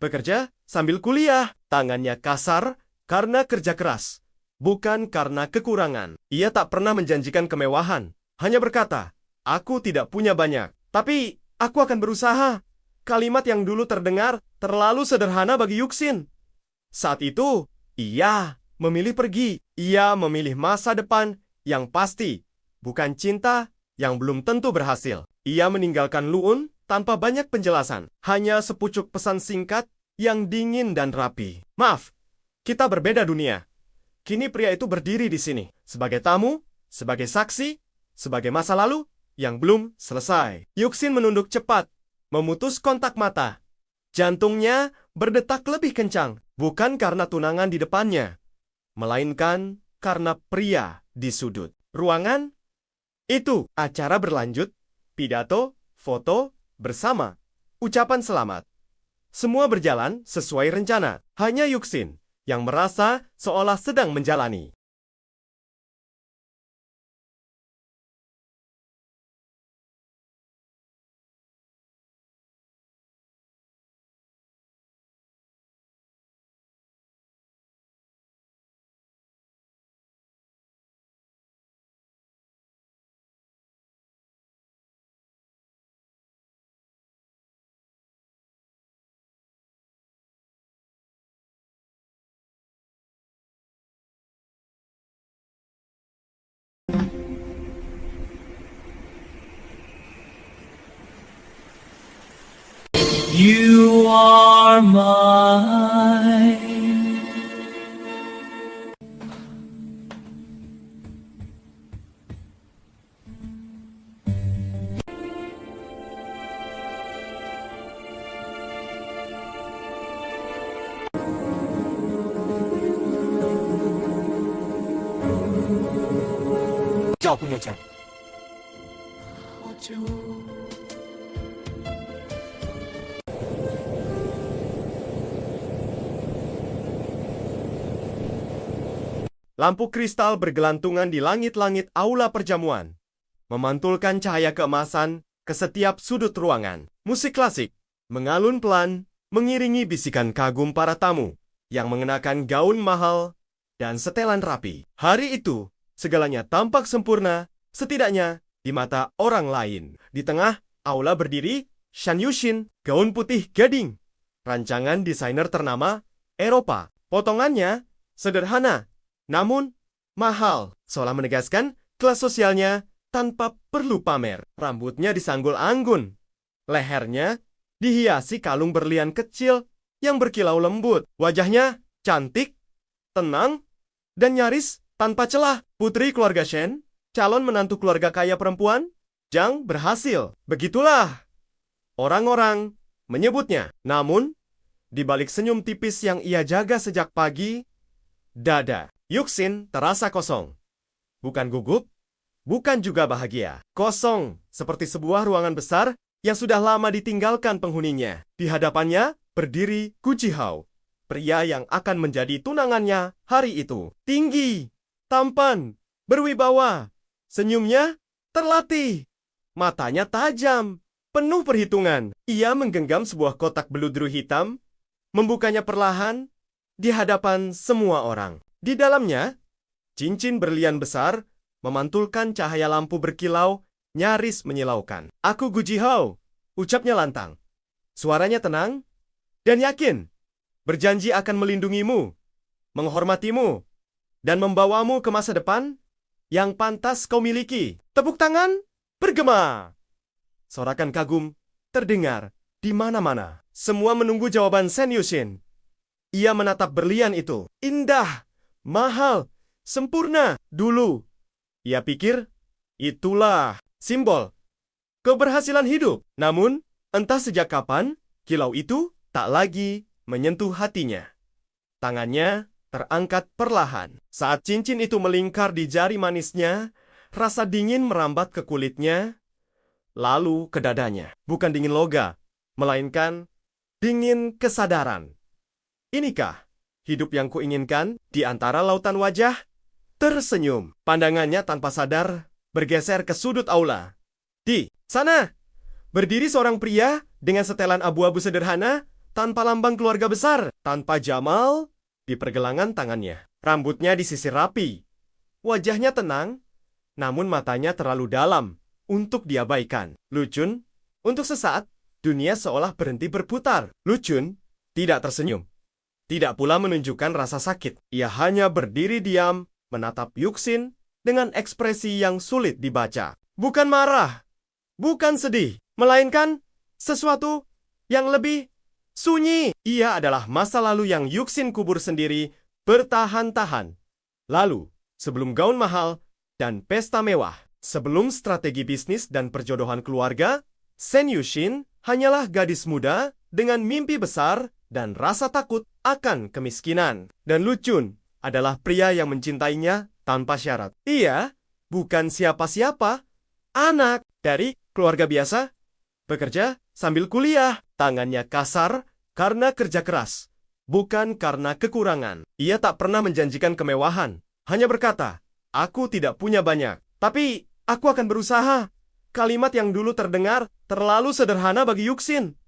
bekerja sambil kuliah. Tangannya kasar karena kerja keras, bukan karena kekurangan. Ia tak pernah menjanjikan kemewahan, hanya berkata, "Aku tidak punya banyak, tapi aku akan berusaha." Kalimat yang dulu terdengar terlalu sederhana bagi Yuxin. Saat itu, ia memilih pergi. Ia memilih masa depan yang pasti, bukan cinta yang belum tentu berhasil. Ia meninggalkan Luun tanpa banyak penjelasan, hanya sepucuk pesan singkat yang dingin dan rapi. "Maaf, kita berbeda dunia." Kini pria itu berdiri di sini, sebagai tamu, sebagai saksi, sebagai masa lalu yang belum selesai. Yuxin menunduk cepat, memutus kontak mata. Jantungnya berdetak lebih kencang, bukan karena tunangan di depannya, melainkan karena pria di sudut ruangan itu. Acara berlanjut, pidato, foto, bersama, ucapan selamat. Semua berjalan sesuai rencana. Hanya Yuxin yang merasa seolah sedang menjalani You are mine. Kau punya janji. Ojo. lampu kristal bergelantungan di langit-langit aula perjamuan, memantulkan cahaya keemasan ke setiap sudut ruangan. Musik klasik mengalun pelan, mengiringi bisikan kagum para tamu yang mengenakan gaun mahal dan setelan rapi. Hari itu, segalanya tampak sempurna, setidaknya di mata orang lain. Di tengah aula berdiri Shan Yushin, gaun putih gading, rancangan desainer ternama Eropa. Potongannya sederhana, namun mahal, seolah menegaskan kelas sosialnya tanpa perlu pamer. Rambutnya disanggul anggun, lehernya dihiasi kalung berlian kecil yang berkilau lembut. Wajahnya cantik, tenang, dan nyaris tanpa celah. Putri keluarga Shen, calon menantu keluarga kaya perempuan, Zhang berhasil. Begitulah orang-orang menyebutnya. Namun, di balik senyum tipis yang ia jaga sejak pagi, dada Yuxin terasa kosong. Bukan gugup, bukan juga bahagia. Kosong, seperti sebuah ruangan besar yang sudah lama ditinggalkan penghuninya. Di hadapannya berdiri Gu Jihao, pria yang akan menjadi tunangannya hari itu. Tinggi, tampan, berwibawa, senyumnya terlatih, matanya tajam, penuh perhitungan. Ia menggenggam sebuah kotak beludru hitam, membukanya perlahan di hadapan semua orang. Di dalamnya, cincin berlian besar memantulkan cahaya lampu berkilau, nyaris menyilaukan. Aku Gu Jihao, ucapnya lantang. Suaranya tenang dan yakin, berjanji akan melindungimu, menghormatimu, dan membawamu ke masa depan yang pantas kau miliki. Tepuk tangan bergema. Sorakan kagum terdengar di mana-mana. Semua menunggu jawaban Shen Yushin. Ia menatap berlian itu. Indah, mahal, sempurna. Dulu, ia pikir itulah simbol keberhasilan hidup. Namun, entah sejak kapan, kilau itu tak lagi menyentuh hatinya. Tangannya terangkat perlahan. Saat cincin itu melingkar di jari manisnya, rasa dingin merambat ke kulitnya, lalu ke dadanya. Bukan dingin loga, melainkan dingin kesadaran. Inikah hidup yang kuinginkan? Di antara lautan wajah, tersenyum. Pandangannya tanpa sadar bergeser ke sudut aula. Di sana, berdiri seorang pria dengan setelan abu-abu sederhana, tanpa lambang keluarga besar, tanpa jamal di pergelangan tangannya. Rambutnya disisir rapi. Wajahnya tenang, namun matanya terlalu dalam untuk diabaikan. Lucun, untuk sesaat, dunia seolah berhenti berputar. Lucun tidak tersenyum. Tidak pula menunjukkan rasa sakit. Ia hanya berdiri diam, menatap Yuxin dengan ekspresi yang sulit dibaca. Bukan marah, bukan sedih, melainkan sesuatu yang lebih sunyi. Ia adalah masa lalu yang Yuxin kubur sendiri bertahan-tahan. Lalu, sebelum gaun mahal dan pesta mewah, sebelum strategi bisnis dan perjodohan keluarga, Shen Yushin hanyalah gadis muda dengan mimpi besar dan rasa takut akan kemiskinan. Dan Lucun adalah pria yang mencintainya tanpa syarat. Ia bukan siapa-siapa, anak dari keluarga biasa, bekerja sambil kuliah. Tangannya kasar karena kerja keras, bukan karena kekurangan. Ia tak pernah menjanjikan kemewahan, hanya berkata, "Aku tidak punya banyak, tapi aku akan berusaha." Kalimat yang dulu terdengar terlalu sederhana bagi Yuxin.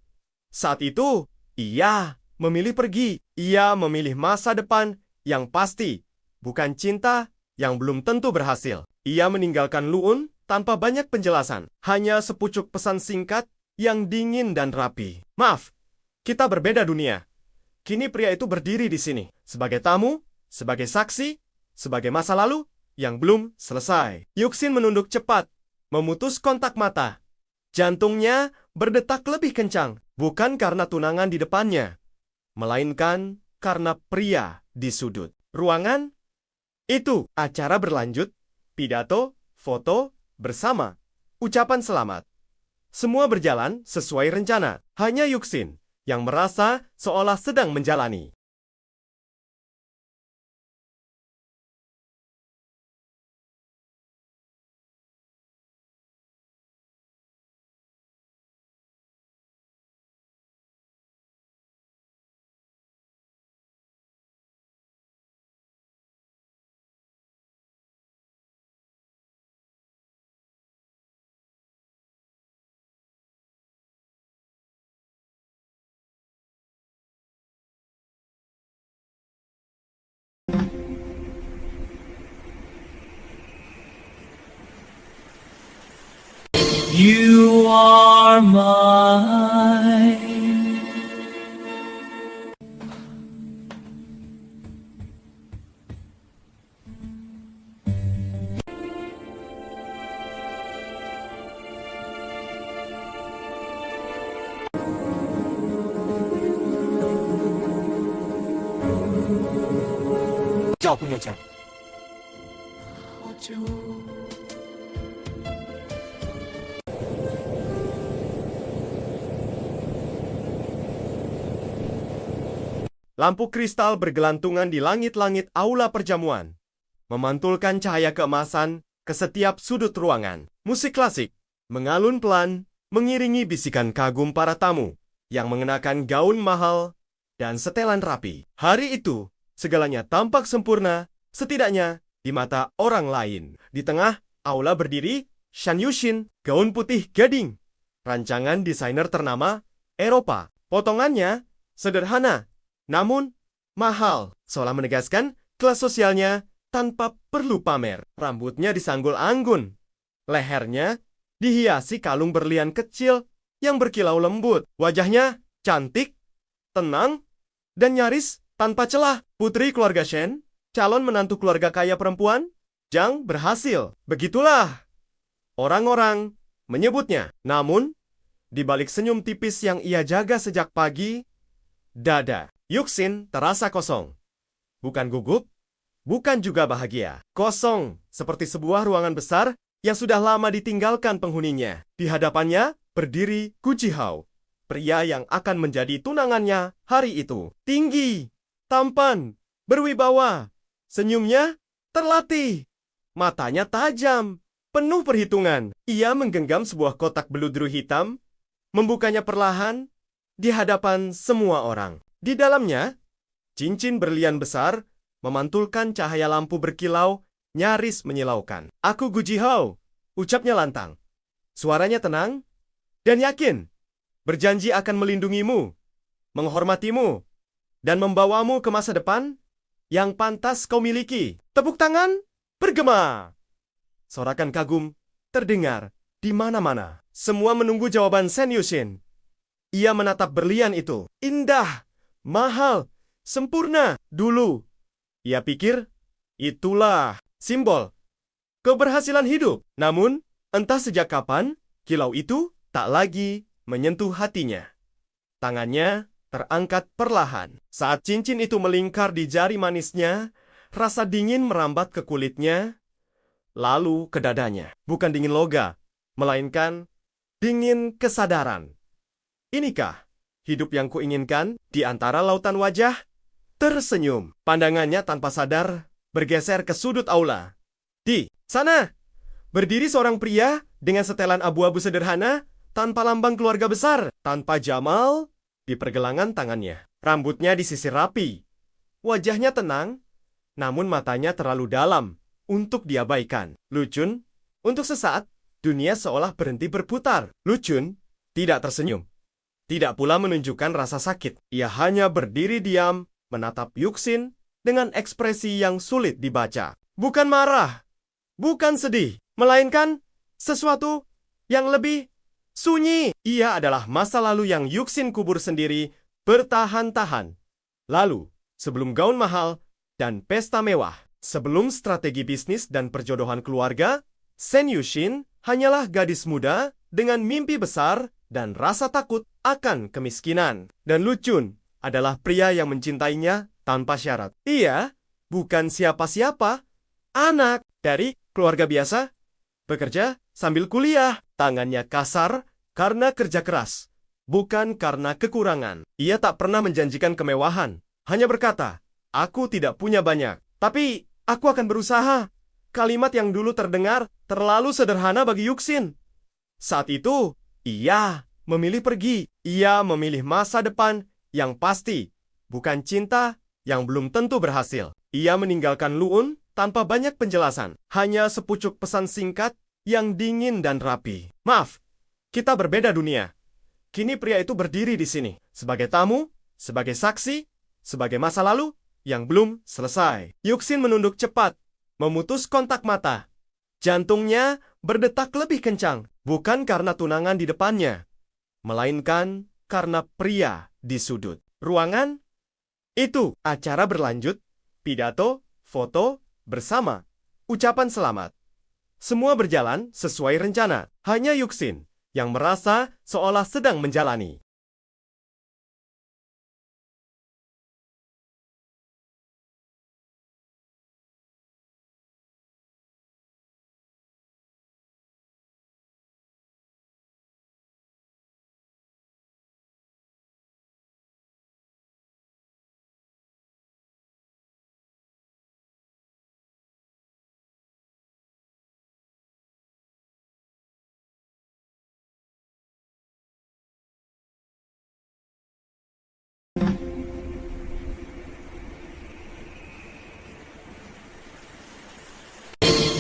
Saat itu, ia memilih pergi. Ia memilih masa depan yang pasti, bukan cinta yang belum tentu berhasil. Ia meninggalkan Luun tanpa banyak penjelasan, hanya sepucuk pesan singkat yang dingin dan rapi. "Maaf, kita berbeda dunia." Kini pria itu berdiri di sini, sebagai tamu, sebagai saksi, sebagai masa lalu yang belum selesai. Yuxin menunduk cepat, memutus kontak mata. Jantungnya berdetak lebih kencang, bukan karena tunangan di depannya, melainkan karena pria di sudut ruangan itu. Acara berlanjut, pidato, foto, bersama, ucapan selamat. Semua berjalan sesuai rencana. Hanya Yuxin yang merasa seolah sedang menjalani. You are mine. Kau punya jam. Lampu kristal bergelantungan di langit-langit aula perjamuan, memantulkan cahaya keemasan ke setiap sudut ruangan. Musik klasik mengalun pelan, mengiringi bisikan kagum para tamu yang mengenakan gaun mahal dan setelan rapi. Hari itu, segalanya tampak sempurna, setidaknya di mata orang lain. Di tengah aula berdiri Shan Yushin, gaun putih gading, rancangan desainer ternama Eropa. Potongannya sederhana, namun mahal, seolah menegaskan kelas sosialnya tanpa perlu pamer. Rambutnya disanggul anggun, lehernya dihiasi kalung berlian kecil yang berkilau lembut. Wajahnya cantik, tenang, dan nyaris tanpa celah. Putri keluarga Shen, calon menantu keluarga kaya perempuan, Zhang berhasil. Begitulah orang-orang menyebutnya. Namun, di balik senyum tipis yang ia jaga sejak pagi, dada Yuxin terasa kosong. Bukan gugup, bukan juga bahagia. Kosong, seperti sebuah ruangan besar yang sudah lama ditinggalkan penghuninya. Di hadapannya berdiri Gu Jihao, pria yang akan menjadi tunangannya hari itu. Tinggi, tampan, berwibawa, senyumnya terlatih, matanya tajam, penuh perhitungan. Ia menggenggam sebuah kotak beludru hitam, membukanya perlahan di hadapan semua orang. Di dalamnya, cincin berlian besar memantulkan cahaya lampu berkilau nyaris menyilaukan. "Aku Gu Jihao," ucapnya lantang. Suaranya tenang dan yakin, berjanji akan melindungimu, menghormatimu, dan membawamu ke masa depan yang pantas kau miliki. Tepuk tangan bergema. Sorakan kagum terdengar di mana-mana. Semua menunggu jawaban Shen Yushin. Ia menatap berlian itu. Indah, mahal, sempurna. Dulu, ia pikir itulah simbol keberhasilan hidup. Namun, entah sejak kapan, kilau itu tak lagi menyentuh hatinya. Tangannya terangkat perlahan. Saat cincin itu melingkar di jari manisnya, rasa dingin merambat ke kulitnya, lalu ke dadanya. Bukan dingin loga, melainkan dingin kesadaran. Inikah hidup yang kuinginkan di antara lautan wajah? tersenyum. Pandangannya tanpa sadar bergeser ke sudut aula. Di sana, berdiri seorang pria dengan setelan abu-abu sederhana tanpa lambang keluarga besar, tanpa Jamal di pergelangan tangannya. Rambutnya disisir rapi. Wajahnya tenang, namun matanya terlalu dalam untuk diabaikan. Lucun, untuk sesaat, dunia seolah berhenti berputar. Lucun tidak tersenyum. Tidak pula menunjukkan rasa sakit. Ia hanya berdiri diam, menatap Yuxin dengan ekspresi yang sulit dibaca. Bukan marah, bukan sedih, melainkan sesuatu yang lebih sunyi. Ia adalah masa lalu yang Yuxin kubur sendiri bertahan-tahan. Lalu, sebelum gaun mahal dan pesta mewah, sebelum strategi bisnis dan perjodohan keluarga, Shen Yuxin hanyalah gadis muda dengan mimpi besar dan rasa takut akan kemiskinan. Dan Lucun adalah pria yang mencintainya tanpa syarat. Ia bukan siapa-siapa, anak dari keluarga biasa, bekerja sambil kuliah. Tangannya kasar karena kerja keras, bukan karena kekurangan. Ia tak pernah menjanjikan kemewahan, hanya berkata, "Aku tidak punya banyak, tapi aku akan berusaha." Kalimat yang dulu terdengar terlalu sederhana bagi Yuxin. Saat itu, ia memilih pergi. Ia memilih masa depan yang pasti, bukan cinta yang belum tentu berhasil. Ia meninggalkan Luun tanpa banyak penjelasan, hanya sepucuk pesan singkat yang dingin dan rapi. "Maaf, kita berbeda dunia." Kini pria itu berdiri di sini, sebagai tamu, sebagai saksi, sebagai masa lalu yang belum selesai. Yuxin menunduk cepat, memutus kontak mata. Jantungnya berdetak lebih kencang, bukan karena tunangan di depannya, melainkan karena pria di sudut ruangan itu. Acara berlanjut, pidato, foto, bersama, ucapan selamat. Semua berjalan sesuai rencana. Hanya Yuxin yang merasa seolah sedang menjalani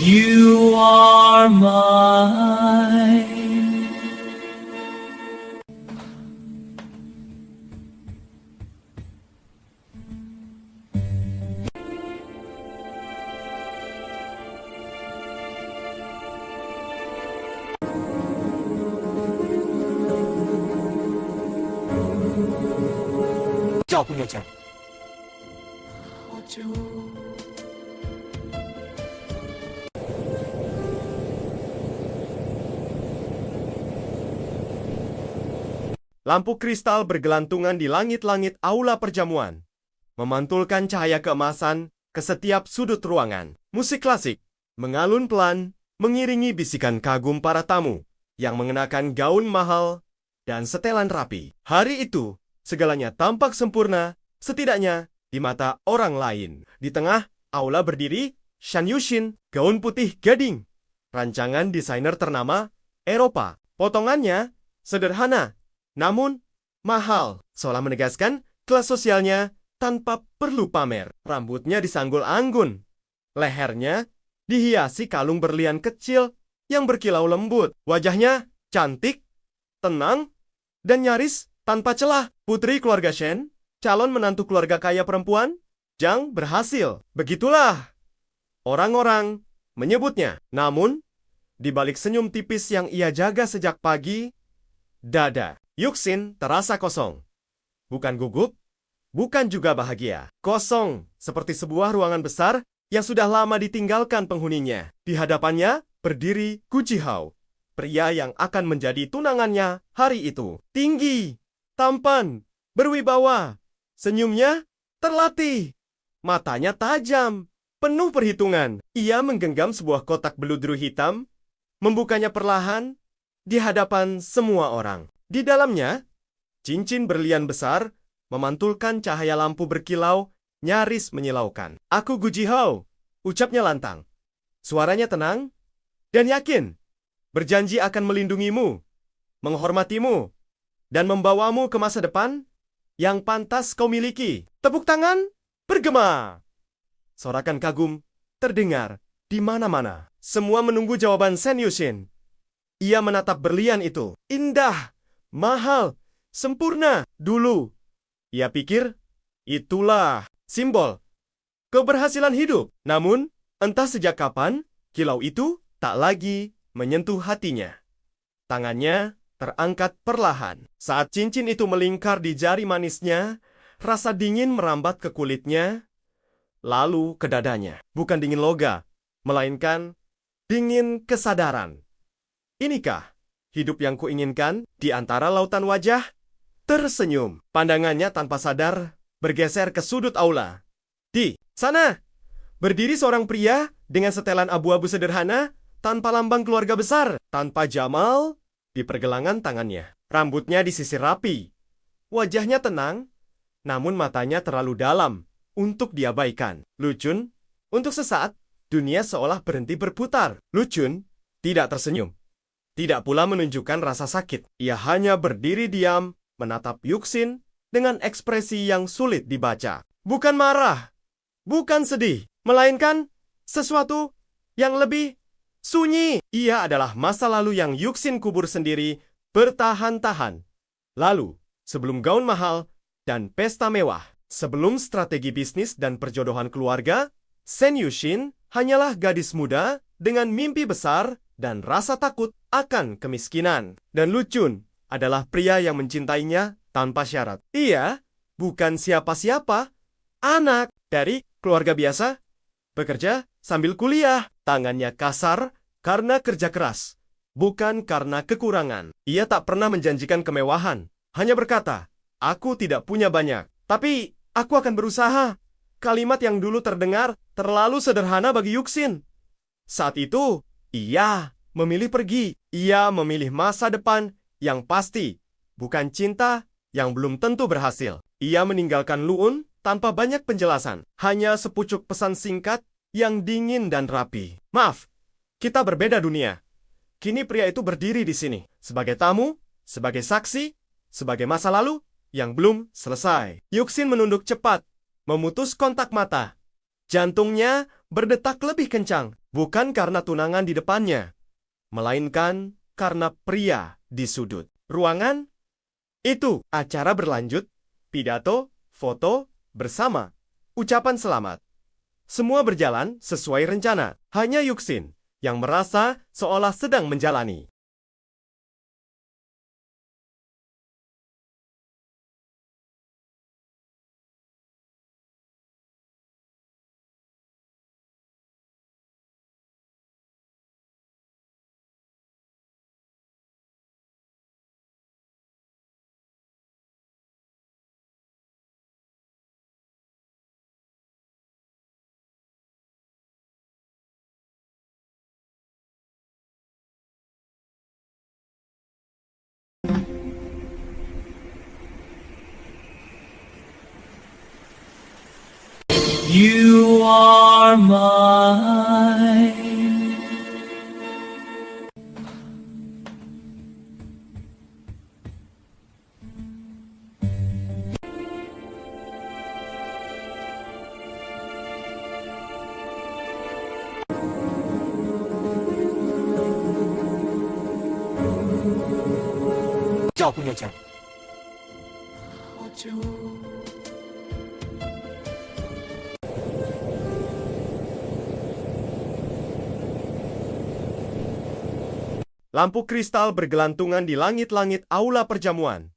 You are mine. Lampu kristal bergelantungan di langit-langit aula perjamuan, memantulkan cahaya keemasan ke setiap sudut ruangan. Musik klasik mengalun pelan, mengiringi bisikan kagum para tamu yang mengenakan gaun mahal dan setelan rapi. Hari itu, segalanya tampak sempurna, setidaknya di mata orang lain. Di tengah aula berdiri Shen Yuxin, gaun putih gading, rancangan desainer ternama Eropa. Potongannya sederhana, namun mahal, seolah menegaskan kelas sosialnya tanpa perlu pamer. Rambutnya disanggul anggun, lehernya dihiasi kalung berlian kecil yang berkilau lembut. Wajahnya cantik, tenang, dan nyaris tanpa celah. Putri keluarga Shen, calon menantu keluarga kaya perempuan, Zhang berhasil. Begitulah orang-orang menyebutnya. Namun, di balik senyum tipis yang ia jaga sejak pagi, dada Yuxin terasa kosong. Bukan gugup, bukan juga bahagia. Kosong, seperti sebuah ruangan besar yang sudah lama ditinggalkan penghuninya. Di hadapannya berdiri Gu Jihao, pria yang akan menjadi tunangannya hari itu. Tinggi, tampan, berwibawa, senyumnya terlatih, matanya tajam, penuh perhitungan. Ia menggenggam sebuah kotak beludru hitam, membukanya perlahan di hadapan semua orang. Di dalamnya, cincin berlian besar memantulkan cahaya lampu berkilau nyaris menyilaukan. Aku Gu Jihao, ucapnya lantang. Suaranya tenang dan yakin. Berjanji akan melindungimu, menghormatimu, dan membawamu ke masa depan yang pantas kau miliki. Tepuk tangan, bergema. Sorakan kagum terdengar di mana-mana. Semua menunggu jawaban Shen Yushin. Ia menatap berlian itu. Indah, mahal, sempurna. Dulu, ia pikir itulah simbol keberhasilan hidup. Namun, entah sejak kapan, kilau itu tak lagi menyentuh hatinya. Tangannya terangkat perlahan. Saat cincin itu melingkar di jari manisnya, rasa dingin merambat ke kulitnya, lalu ke dadanya. Bukan dingin loga, melainkan dingin kesadaran. Inikah hidup yang kuinginkan? Di antara lautan wajah, tersenyum. Pandangannya tanpa sadar bergeser ke sudut aula. Di sana, berdiri seorang pria dengan setelan abu-abu sederhana tanpa lambang keluarga besar, tanpa jamal di pergelangan tangannya. Rambutnya disisir rapi. Wajahnya tenang, namun matanya terlalu dalam untuk diabaikan. Lucun, untuk sesaat, dunia seolah berhenti berputar. Lucun tidak tersenyum. Tidak pula menunjukkan rasa sakit. Ia hanya berdiri diam, menatap Yuxin dengan ekspresi yang sulit dibaca. Bukan marah, bukan sedih, melainkan sesuatu yang lebih sunyi. Ia adalah masa lalu yang Yuxin kubur sendiri bertahan-tahan. Lalu, sebelum gaun mahal dan pesta mewah, sebelum strategi bisnis dan perjodohan keluarga, Shen Yushin hanyalah gadis muda dengan mimpi besar dan rasa takut akan kemiskinan. Dan Lucun adalah pria yang mencintainya tanpa syarat. Ia bukan siapa-siapa, anak dari keluarga biasa, bekerja sambil kuliah. Tangannya kasar karena kerja keras, bukan karena kekurangan. Ia tak pernah menjanjikan kemewahan, hanya berkata, "Aku tidak punya banyak, tapi aku akan berusaha." Kalimat yang dulu terdengar terlalu sederhana bagi Yuxin. Saat itu, ia memilih pergi. Ia memilih masa depan yang pasti, bukan cinta yang belum tentu berhasil. Ia meninggalkan Luun tanpa banyak penjelasan. Hanya sepucuk pesan singkat yang dingin dan rapi. Maaf, kita berbeda dunia. Kini pria itu berdiri di sini. Sebagai tamu, sebagai saksi, sebagai masa lalu yang belum selesai. Yuxin menunduk cepat, memutus kontak mata. Jantungnya berdetak lebih kencang. Bukan karena tunangan di depannya, melainkan karena pria di sudut ruangan itu. Acara berlanjut, pidato, foto, bersama, ucapan selamat. Semua berjalan sesuai rencana. Hanya Yuxin yang merasa seolah sedang menjalani. You are mine. Lampu kristal bergelantungan di langit-langit aula perjamuan,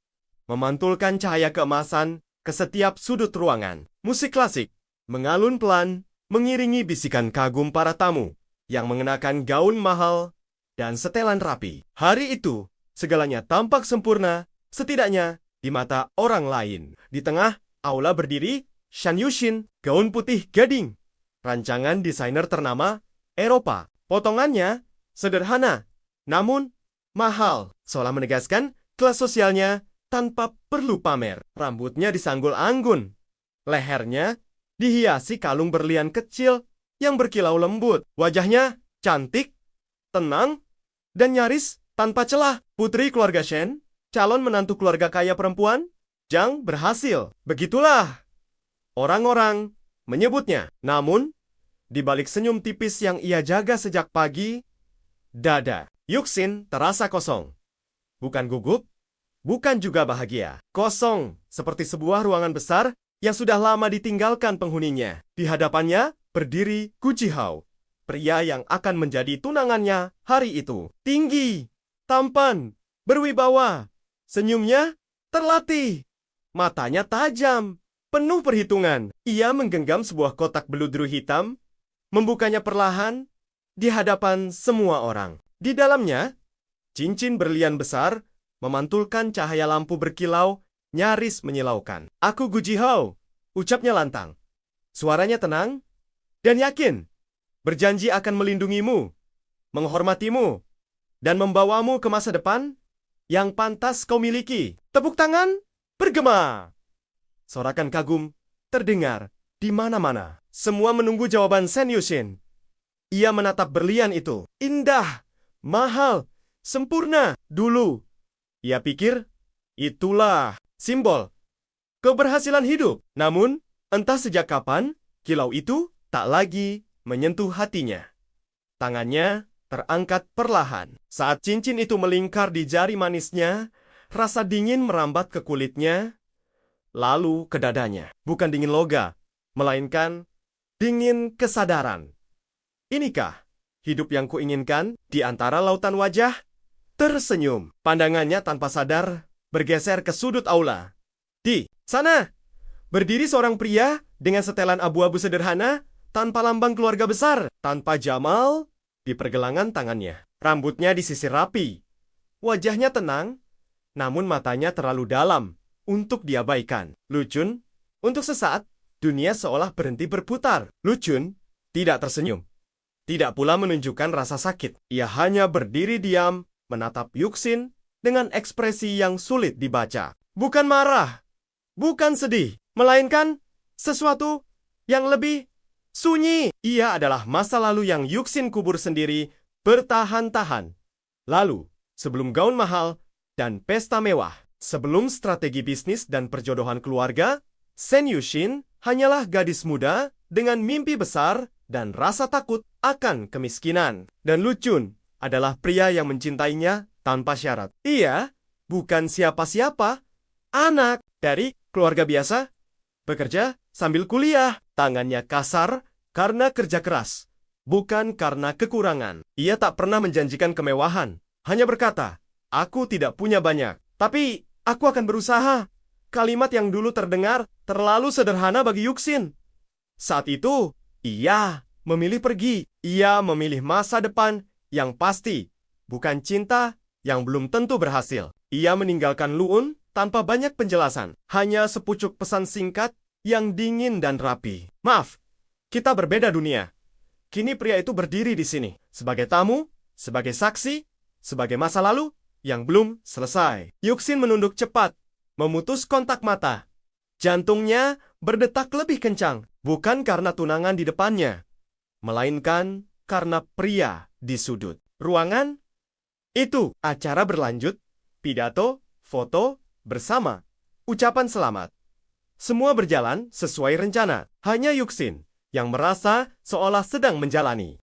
memantulkan cahaya keemasan ke setiap sudut ruangan. Musik klasik mengalun pelan, mengiringi bisikan kagum para tamu yang mengenakan gaun mahal dan setelan rapi. Hari itu, segalanya tampak sempurna, setidaknya di mata orang lain. Di tengah aula berdiri Shen Yushin, gaun putih gading, rancangan desainer ternama Eropa. Potongannya sederhana, namun mahal, seolah menegaskan kelas sosialnya tanpa perlu pamer. Rambutnya disanggul anggun, lehernya dihiasi kalung berlian kecil yang berkilau lembut. Wajahnya cantik, tenang, dan nyaris tanpa celah. Putri keluarga Shen, calon menantu keluarga kaya perempuan, Zhang berhasil. Begitulah orang-orang menyebutnya. Namun, di balik senyum tipis yang ia jaga sejak pagi, dada Yuxin terasa kosong. Bukan gugup, bukan juga bahagia. Kosong, seperti sebuah ruangan besar yang sudah lama ditinggalkan penghuninya. Di hadapannya berdiri Gu Jihao, pria yang akan menjadi tunangannya hari itu. Tinggi, tampan, berwibawa. Senyumnya terlatih. Matanya tajam, penuh perhitungan. Ia menggenggam sebuah kotak beludru hitam, membukanya perlahan di hadapan semua orang. Di dalamnya, cincin berlian besar memantulkan cahaya lampu berkilau, nyaris menyilaukan. Aku Gu Jihao, ucapnya lantang. Suaranya tenang dan yakin. Berjanji akan melindungimu, menghormatimu, dan membawamu ke masa depan yang pantas kau miliki. Tepuk tangan bergema. Sorakan kagum terdengar di mana-mana. Semua menunggu jawaban Shen Yuxin. Ia menatap berlian itu. Indah, mahal, sempurna. Dulu ia pikir itulah simbol keberhasilan hidup. Namun, entah sejak kapan, kilau itu tak lagi menyentuh hatinya. Tangannya terangkat perlahan. Saat cincin itu melingkar di jari manisnya, rasa dingin merambat ke kulitnya, lalu ke dadanya. Bukan dingin loga, melainkan dingin kesadaran. Inikah hidup yang kuinginkan? Di antara lautan wajah, tersenyum. Pandangannya tanpa sadar bergeser ke sudut aula. Di sana, berdiri seorang pria dengan setelan abu-abu sederhana tanpa lambang keluarga besar, tanpa jamal di pergelangan tangannya. Rambutnya disisir rapi. Wajahnya tenang, namun matanya terlalu dalam untuk diabaikan. Lucun, untuk sesaat, dunia seolah berhenti berputar. Lucun tidak tersenyum. Tidak pula menunjukkan rasa sakit. Ia hanya berdiri diam, menatap Yuxin dengan ekspresi yang sulit dibaca. Bukan marah, bukan sedih, melainkan sesuatu yang lebih sunyi. Ia adalah masa lalu yang Yuxin kubur sendiri bertahan-tahan. Lalu, sebelum gaun mahal dan pesta mewah, sebelum strategi bisnis dan perjodohan keluarga, Shen Yuxin hanyalah gadis muda dengan mimpi besar dan rasa takut akan kemiskinan. Dan Lucun adalah pria yang mencintainya tanpa syarat. Ia bukan siapa-siapa, anak dari keluarga biasa, bekerja sambil kuliah. Tangannya kasar karena kerja keras, bukan karena kekurangan. Ia tak pernah menjanjikan kemewahan, hanya berkata, "Aku tidak punya banyak, tapi aku akan berusaha." Kalimat yang dulu terdengar terlalu sederhana bagi Yuxin. Saat itu, ia memilih pergi. Ia memilih masa depan yang pasti, bukan cinta yang belum tentu berhasil. Ia meninggalkan Lu'un tanpa banyak penjelasan, hanya sepucuk pesan singkat yang dingin dan rapi. Maaf, kita berbeda dunia. Kini pria itu berdiri di sini, sebagai tamu, sebagai saksi, sebagai masa lalu yang belum selesai. Yuxin menunduk cepat, memutus kontak mata. Jantungnya berdetak lebih kencang, bukan karena tunangan di depannya, melainkan karena pria di sudut ruangan itu. Acara berlanjut, pidato, foto, bersama, ucapan selamat. Semua berjalan sesuai rencana. Hanya Yuxin yang merasa seolah sedang menjalani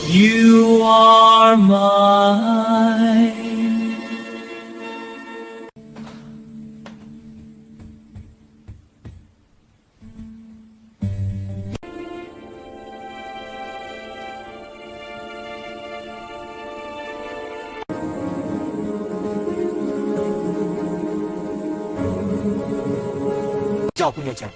You are mine. 照顾月珍。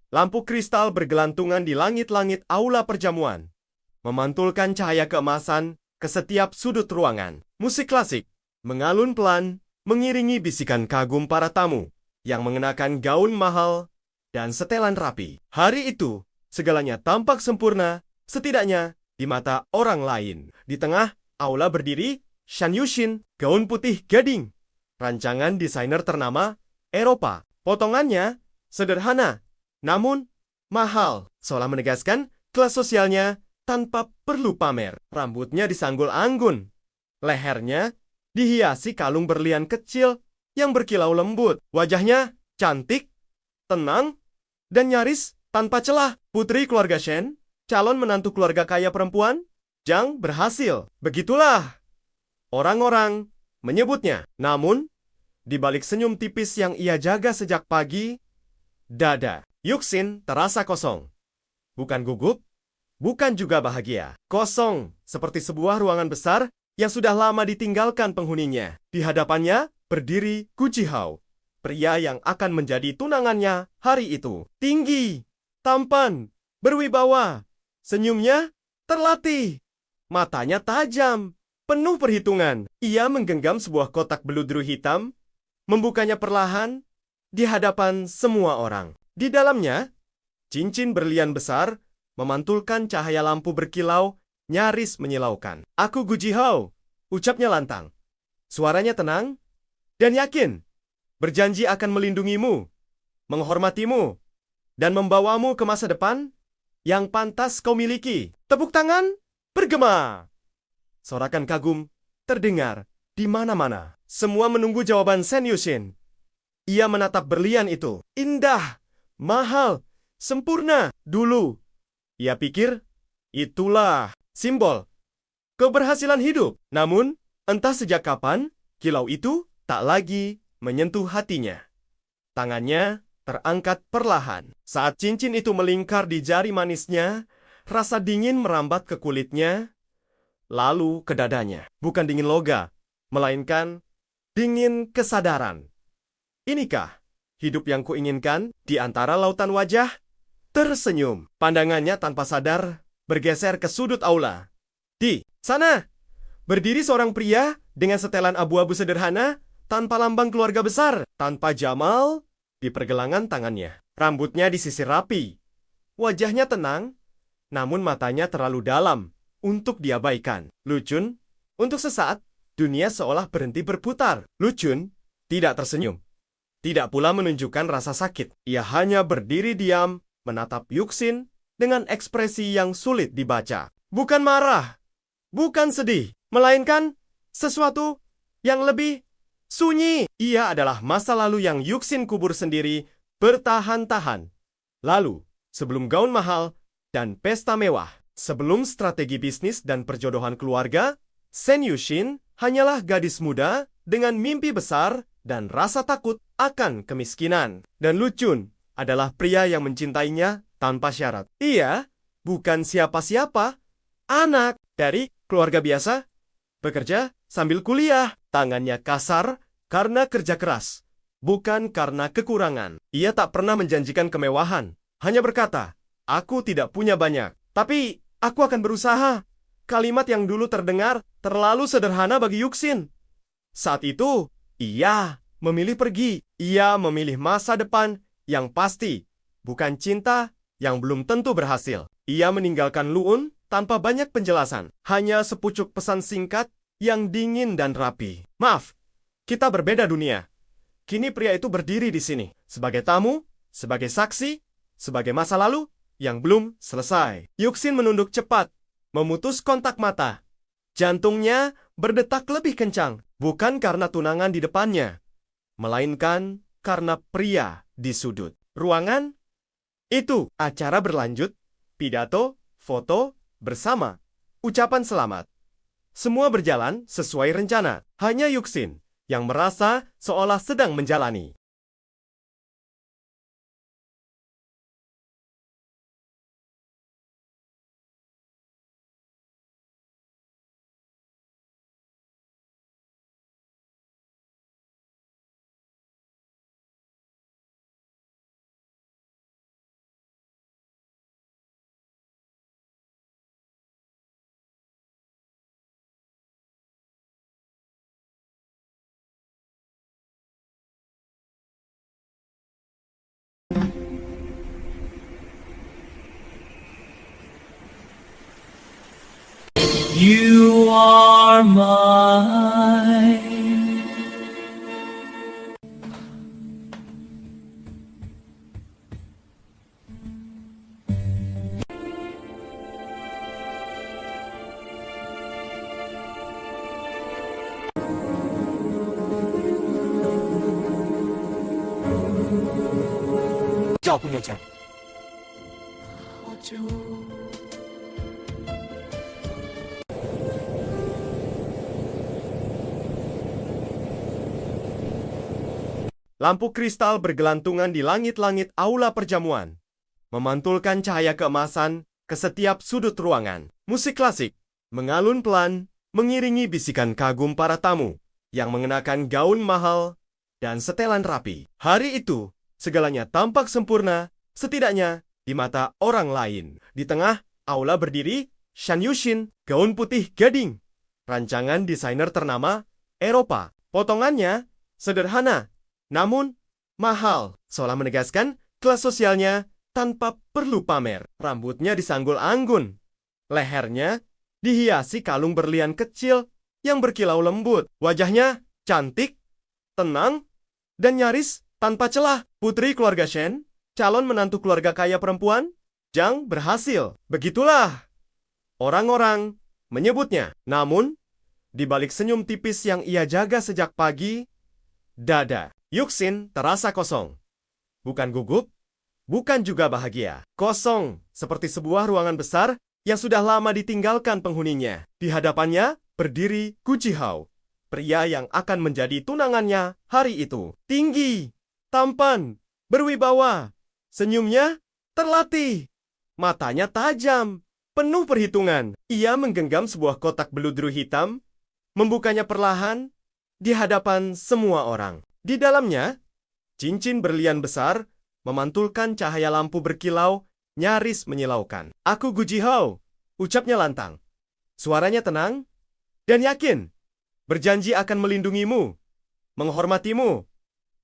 Lampu kristal bergelantungan di langit-langit aula perjamuan, memantulkan cahaya keemasan ke setiap sudut ruangan. Musik klasik mengalun pelan, mengiringi bisikan kagum para tamu yang mengenakan gaun mahal dan setelan rapi. Hari itu, segalanya tampak sempurna, setidaknya di mata orang lain. Di tengah aula berdiri Shan Yushin, gaun putih gading, rancangan desainer ternama Eropa. Potongannya sederhana, namun mahal, seolah menegaskan kelas sosialnya tanpa perlu pamer. Rambutnya disanggul anggun, lehernya dihiasi kalung berlian kecil yang berkilau lembut. Wajahnya cantik, tenang, dan nyaris tanpa celah. Putri keluarga Shen, calon menantu keluarga kaya perempuan, Zhang berhasil. Begitulah orang-orang menyebutnya. Namun, di balik senyum tipis yang ia jaga sejak pagi, dada Yuxin terasa kosong. Bukan gugup, bukan juga bahagia. Kosong, seperti sebuah ruangan besar yang sudah lama ditinggalkan penghuninya. Di hadapannya berdiri Gu Jihao, pria yang akan menjadi tunangannya hari itu. Tinggi, tampan, berwibawa, senyumnya terlatih, matanya tajam, penuh perhitungan. Ia menggenggam sebuah kotak beludru hitam, membukanya perlahan di hadapan semua orang. Di dalamnya, cincin berlian besar memantulkan cahaya lampu berkilau nyaris menyilaukan. "Aku Gu Jihao," ucapnya lantang. Suaranya tenang dan yakin, berjanji akan melindungimu, menghormatimu, dan membawamu ke masa depan yang pantas kau miliki. Tepuk tangan bergema. Sorakan kagum terdengar di mana-mana. Semua menunggu jawaban Shen Yushin. Ia menatap berlian itu. Indah, mahal, sempurna. Dulu, ia pikir itulah simbol keberhasilan hidup. Namun, entah sejak kapan, kilau itu tak lagi menyentuh hatinya. Tangannya terangkat perlahan. Saat cincin itu melingkar di jari manisnya, rasa dingin merambat ke kulitnya, lalu ke dadanya. Bukan dingin loga, melainkan dingin kesadaran. Inikah hidup yang kuinginkan? Di antara lautan wajah, tersenyum. Pandangannya tanpa sadar bergeser ke sudut aula. Di sana, berdiri seorang pria dengan setelan abu-abu sederhana, tanpa lambang keluarga besar, tanpa jamal di pergelangan tangannya. Rambutnya disisir rapi. Wajahnya tenang, namun matanya terlalu dalam untuk diabaikan. Lucun, untuk sesaat, dunia seolah berhenti berputar. Lucun tidak tersenyum. Tidak pula menunjukkan rasa sakit. Ia hanya berdiri diam, menatap Yuxin dengan ekspresi yang sulit dibaca. Bukan marah, bukan sedih, melainkan sesuatu yang lebih sunyi. Ia adalah masa lalu yang Yuxin kubur sendiri bertahan-tahan. Lalu, sebelum gaun mahal dan pesta mewah, sebelum strategi bisnis dan perjodohan keluarga, Shen Yushin hanyalah gadis muda dengan mimpi besar dan rasa takut akan kemiskinan. Dan Lucun adalah pria yang mencintainya tanpa syarat. Ia bukan siapa-siapa, anak dari keluarga biasa, bekerja sambil kuliah. Tangannya kasar karena kerja keras, bukan karena kekurangan. Ia tak pernah menjanjikan kemewahan, hanya berkata, "Aku tidak punya banyak, tapi aku akan berusaha." Kalimat yang dulu terdengar terlalu sederhana bagi Yuxin. Saat itu, ia memilih pergi. Ia memilih masa depan yang pasti, bukan cinta yang belum tentu berhasil. Ia meninggalkan Lu'un tanpa banyak penjelasan, hanya sepucuk pesan singkat yang dingin dan rapi. "Maaf, kita berbeda dunia." Kini pria itu berdiri di sini, sebagai tamu, sebagai saksi, sebagai masa lalu yang belum selesai. Yuxin menunduk cepat, memutus kontak mata. Jantungnya berdetak lebih kencang, bukan karena tunangan di depannya, melainkan karena pria di sudut ruangan itu. Acara berlanjut, pidato, foto, bersama, ucapan selamat. Semua berjalan sesuai rencana. Hanya Yuxin yang merasa seolah sedang menjalani You are mine. Kau punya jam. Lampu kristal bergelantungan di langit-langit aula perjamuan, memantulkan cahaya keemasan ke setiap sudut ruangan. Musik klasik mengalun pelan, mengiringi bisikan kagum para tamu yang mengenakan gaun mahal dan setelan rapi. Hari itu, segalanya tampak sempurna, setidaknya di mata orang lain. Di tengah aula berdiri Shan Yushin, gaun putih gading, rancangan desainer ternama Eropa. Potongannya sederhana, namun mahal, seolah menegaskan kelas sosialnya tanpa perlu pamer. Rambutnya disanggul anggun, lehernya dihiasi kalung berlian kecil yang berkilau lembut. Wajahnya cantik, tenang, dan nyaris tanpa celah. Putri keluarga Shen, calon menantu keluarga kaya perempuan, Zhang berhasil. Begitulah orang-orang menyebutnya. Namun, di balik senyum tipis yang ia jaga sejak pagi, dada Yuxin terasa kosong. Bukan gugup, bukan juga bahagia. Kosong, seperti sebuah ruangan besar yang sudah lama ditinggalkan penghuninya. Di hadapannya berdiri Gu Jihao, pria yang akan menjadi tunangannya hari itu. Tinggi, tampan, berwibawa, senyumnya terlatih, matanya tajam, penuh perhitungan. Ia menggenggam sebuah kotak beludru hitam, membukanya perlahan di hadapan semua orang. Di dalamnya, cincin berlian besar memantulkan cahaya lampu berkilau, nyaris menyilaukan. Aku Gu Jihao, ucapnya lantang. Suaranya tenang dan yakin, berjanji akan melindungimu, menghormatimu,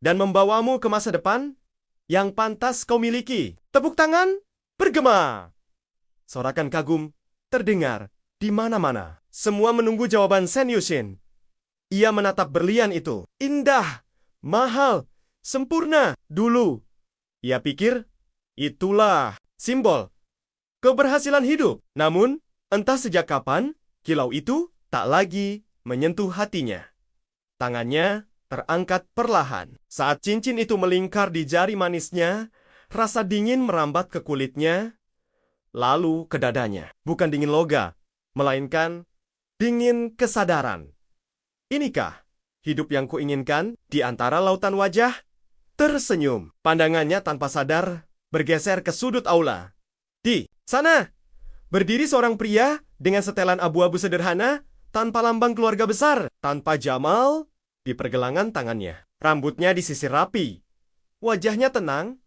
dan membawamu ke masa depan yang pantas kau miliki. Tepuk tangan bergema. Sorakan kagum terdengar di mana-mana. Semua menunggu jawaban Shen Yushin. Ia menatap berlian itu. Indah, mahal, sempurna. Dulu, ia pikir itulah simbol keberhasilan hidup. Namun, entah sejak kapan, kilau itu tak lagi menyentuh hatinya. Tangannya terangkat perlahan. Saat cincin itu melingkar di jari manisnya, rasa dingin merambat ke kulitnya, lalu ke dadanya. Bukan dingin loga, melainkan dingin kesadaran. Inikah hidup yang kuinginkan? Di antara lautan wajah, tersenyum. Pandangannya tanpa sadar bergeser ke sudut aula. Di sana, berdiri seorang pria dengan setelan abu-abu sederhana, tanpa lambang keluarga besar, tanpa jamal di pergelangan tangannya. Rambutnya disisir rapi. Wajahnya tenang,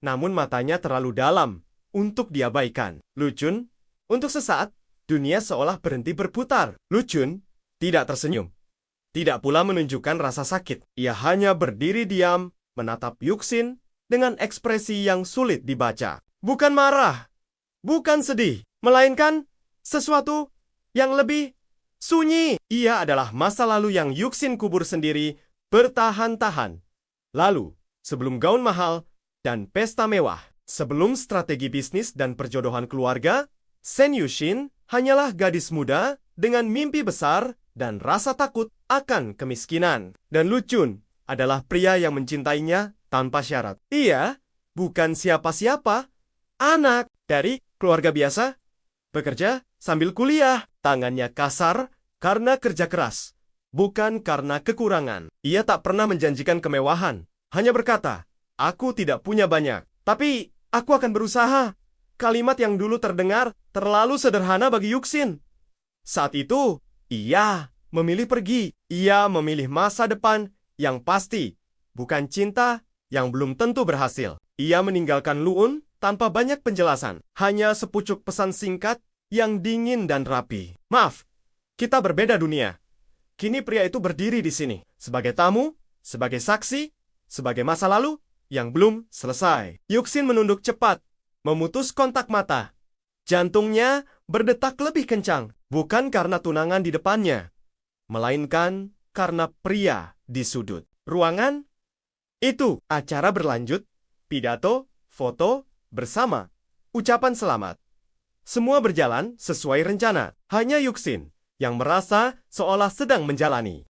namun matanya terlalu dalam untuk diabaikan. Lucun, untuk sesaat, dunia seolah berhenti berputar. Lucun tidak tersenyum. Tidak pula menunjukkan rasa sakit. Ia hanya berdiri diam, menatap Yuxin dengan ekspresi yang sulit dibaca. Bukan marah, bukan sedih, melainkan sesuatu yang lebih sunyi. Ia adalah masa lalu yang Yuxin kubur sendiri bertahan-tahan. Lalu, sebelum gaun mahal dan pesta mewah, sebelum strategi bisnis dan perjodohan keluarga, Shen Yushin hanyalah gadis muda dengan mimpi besar dan rasa takut akan kemiskinan. Dan Lucun adalah pria yang mencintainya tanpa syarat. Ia bukan siapa-siapa, anak dari keluarga biasa, bekerja sambil kuliah. Tangannya kasar karena kerja keras, bukan karena kekurangan. Ia tak pernah menjanjikan kemewahan, hanya berkata, "Aku tidak punya banyak, tapi aku akan berusaha." Kalimat yang dulu terdengar terlalu sederhana bagi Yuxin. Saat itu, ia memilih pergi. Ia memilih masa depan yang pasti, bukan cinta yang belum tentu berhasil. Ia meninggalkan Lu'un tanpa banyak penjelasan. Hanya sepucuk pesan singkat yang dingin dan rapi. "Maaf, kita berbeda dunia." Kini pria itu berdiri di sini. Sebagai tamu, sebagai saksi, sebagai masa lalu yang belum selesai. Yuxin menunduk cepat, memutus kontak mata. Jantungnya berdetak lebih kencang, bukan karena tunangan di depannya, melainkan karena pria di sudut ruangan itu. Acara berlanjut, pidato, foto, bersama, ucapan selamat. Semua berjalan sesuai rencana. Hanya Yuxin yang merasa seolah sedang menjalani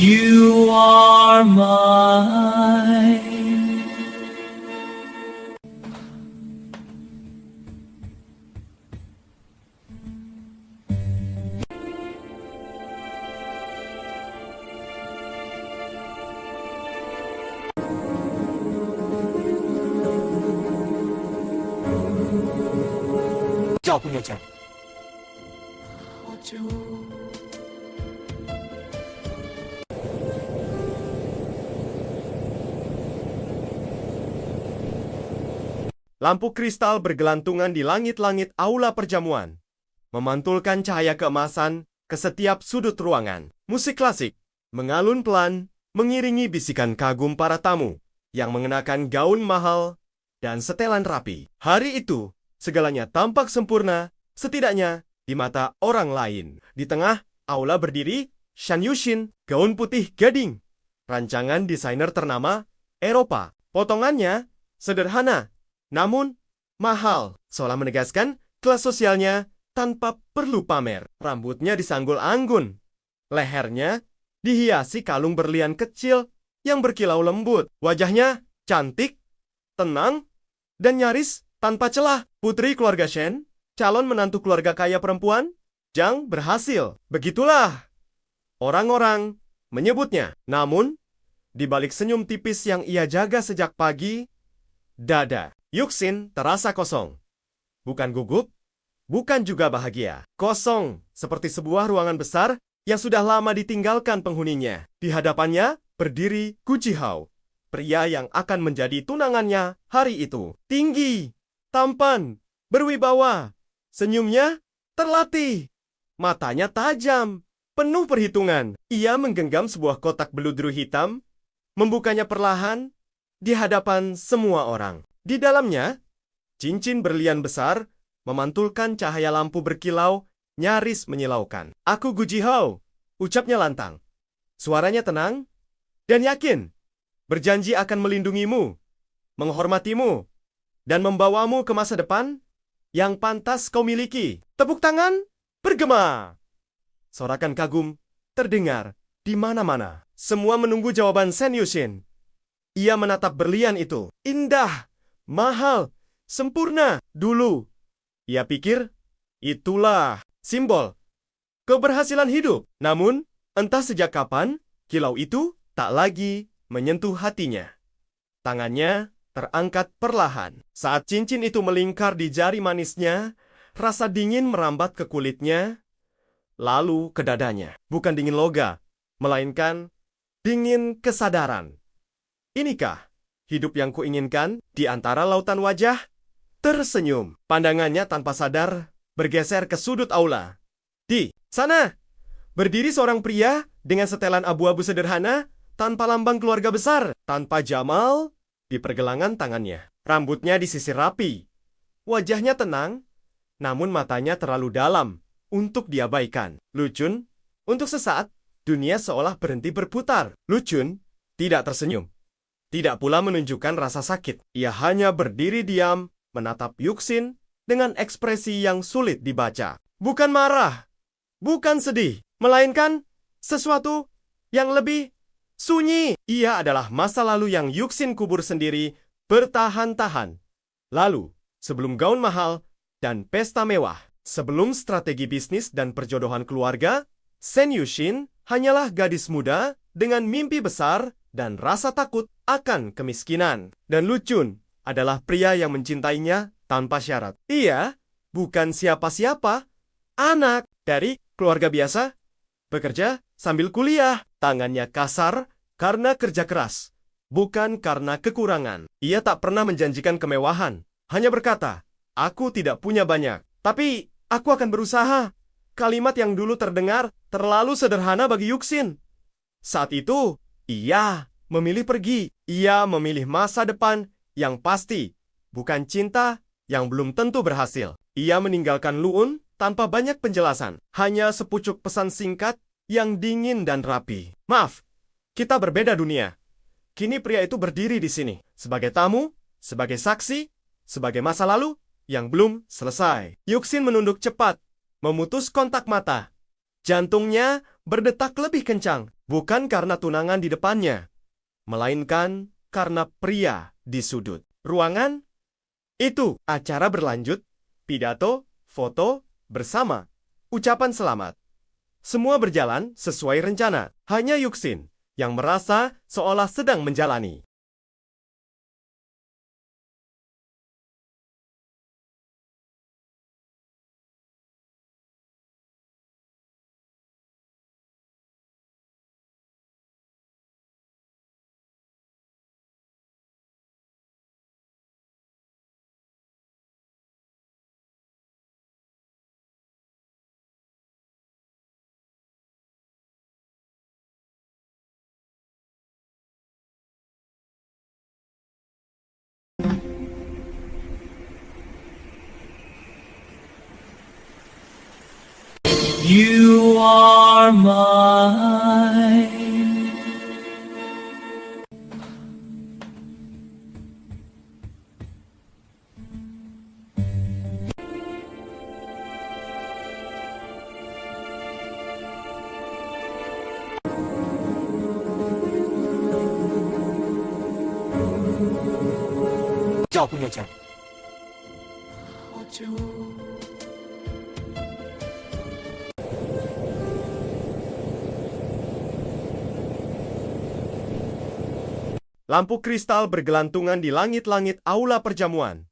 You are mine. Kau punya jam. lampu kristal bergelantungan di langit-langit aula perjamuan, memantulkan cahaya keemasan ke setiap sudut ruangan. Musik klasik mengalun pelan, mengiringi bisikan kagum para tamu yang mengenakan gaun mahal dan setelan rapi. Hari itu, segalanya tampak sempurna, setidaknya di mata orang lain. Di tengah aula berdiri Shan Yushin, gaun putih gading, rancangan desainer ternama Eropa. Potongannya sederhana, namun mahal, seolah menegaskan kelas sosialnya tanpa perlu pamer. Rambutnya disanggul anggun, lehernya dihiasi kalung berlian kecil yang berkilau lembut. Wajahnya cantik, tenang, dan nyaris tanpa celah. Putri keluarga Shen, calon menantu keluarga kaya perempuan, Zhang berhasil. Begitulah orang-orang menyebutnya. Namun, di balik senyum tipis yang ia jaga sejak pagi, dada Yuxin terasa kosong. Bukan gugup, bukan juga bahagia. Kosong, seperti sebuah ruangan besar yang sudah lama ditinggalkan penghuninya. Di hadapannya berdiri Gu Jihao, pria yang akan menjadi tunangannya hari itu. Tinggi, tampan, berwibawa, senyumnya terlatih, matanya tajam, penuh perhitungan. Ia menggenggam sebuah kotak beludru hitam, membukanya perlahan di hadapan semua orang. Di dalamnya, cincin berlian besar memantulkan cahaya lampu berkilau nyaris menyilaukan. Aku Gu Jihao, ucapnya lantang. Suaranya tenang dan yakin, berjanji akan melindungimu, menghormatimu, dan membawamu ke masa depan yang pantas kau miliki. Tepuk tangan bergema. Sorakan kagum terdengar di mana-mana. Semua menunggu jawaban Shen Yushin. Ia menatap berlian itu. Indah, mahal, sempurna. Dulu, ia pikir itulah simbol keberhasilan hidup. Namun, entah sejak kapan, kilau itu tak lagi menyentuh hatinya. Tangannya terangkat perlahan. Saat cincin itu melingkar di jari manisnya, rasa dingin merambat ke kulitnya, lalu ke dadanya. Bukan dingin loga, melainkan dingin kesadaran. Inikah hidup yang kuinginkan? Di antara lautan wajah, tersenyum. Pandangannya tanpa sadar bergeser ke sudut aula. Di sana, berdiri seorang pria dengan setelan abu-abu sederhana tanpa lambang keluarga besar, tanpa jamal di pergelangan tangannya. Rambutnya disisir rapi. Wajahnya tenang, namun matanya terlalu dalam untuk diabaikan. Lucun, untuk sesaat, dunia seolah berhenti berputar. Lucun tidak tersenyum. Tidak pula menunjukkan rasa sakit. Ia hanya berdiri diam, menatap Yuxin dengan ekspresi yang sulit dibaca. Bukan marah, bukan sedih, melainkan sesuatu yang lebih sunyi. Ia adalah masa lalu yang Yuxin kubur sendiri bertahan-tahan. Lalu, sebelum gaun mahal dan pesta mewah, sebelum strategi bisnis dan perjodohan keluarga, Shen Yushin hanyalah gadis muda dengan mimpi besar dan rasa takut akan kemiskinan. Dan Lucun adalah pria yang mencintainya tanpa syarat. Ia bukan siapa-siapa, anak dari keluarga biasa, bekerja sambil kuliah. Tangannya kasar karena kerja keras, bukan karena kekurangan. Ia tak pernah menjanjikan kemewahan, hanya berkata, "Aku tidak punya banyak, tapi aku akan berusaha." Kalimat yang dulu terdengar terlalu sederhana bagi Yuxin. Saat itu, ia memilih pergi. Ia memilih masa depan yang pasti, bukan cinta yang belum tentu berhasil. Ia meninggalkan Luun tanpa banyak penjelasan, hanya sepucuk pesan singkat yang dingin dan rapi. "Maaf, kita berbeda dunia. Kini pria itu berdiri di sini, sebagai tamu, sebagai saksi, sebagai masa lalu yang belum selesai." Yuxin menunduk cepat, memutus kontak mata. Jantungnya berdetak lebih kencang, bukan karena tunangan di depannya, melainkan karena pria di sudut ruangan itu. Acara berlanjut, pidato, foto, bersama, ucapan selamat. Semua berjalan sesuai rencana. Hanya Yuxin yang merasa seolah sedang menjalani You are mine. Lampu kristal bergelantungan di langit-langit aula perjamuan,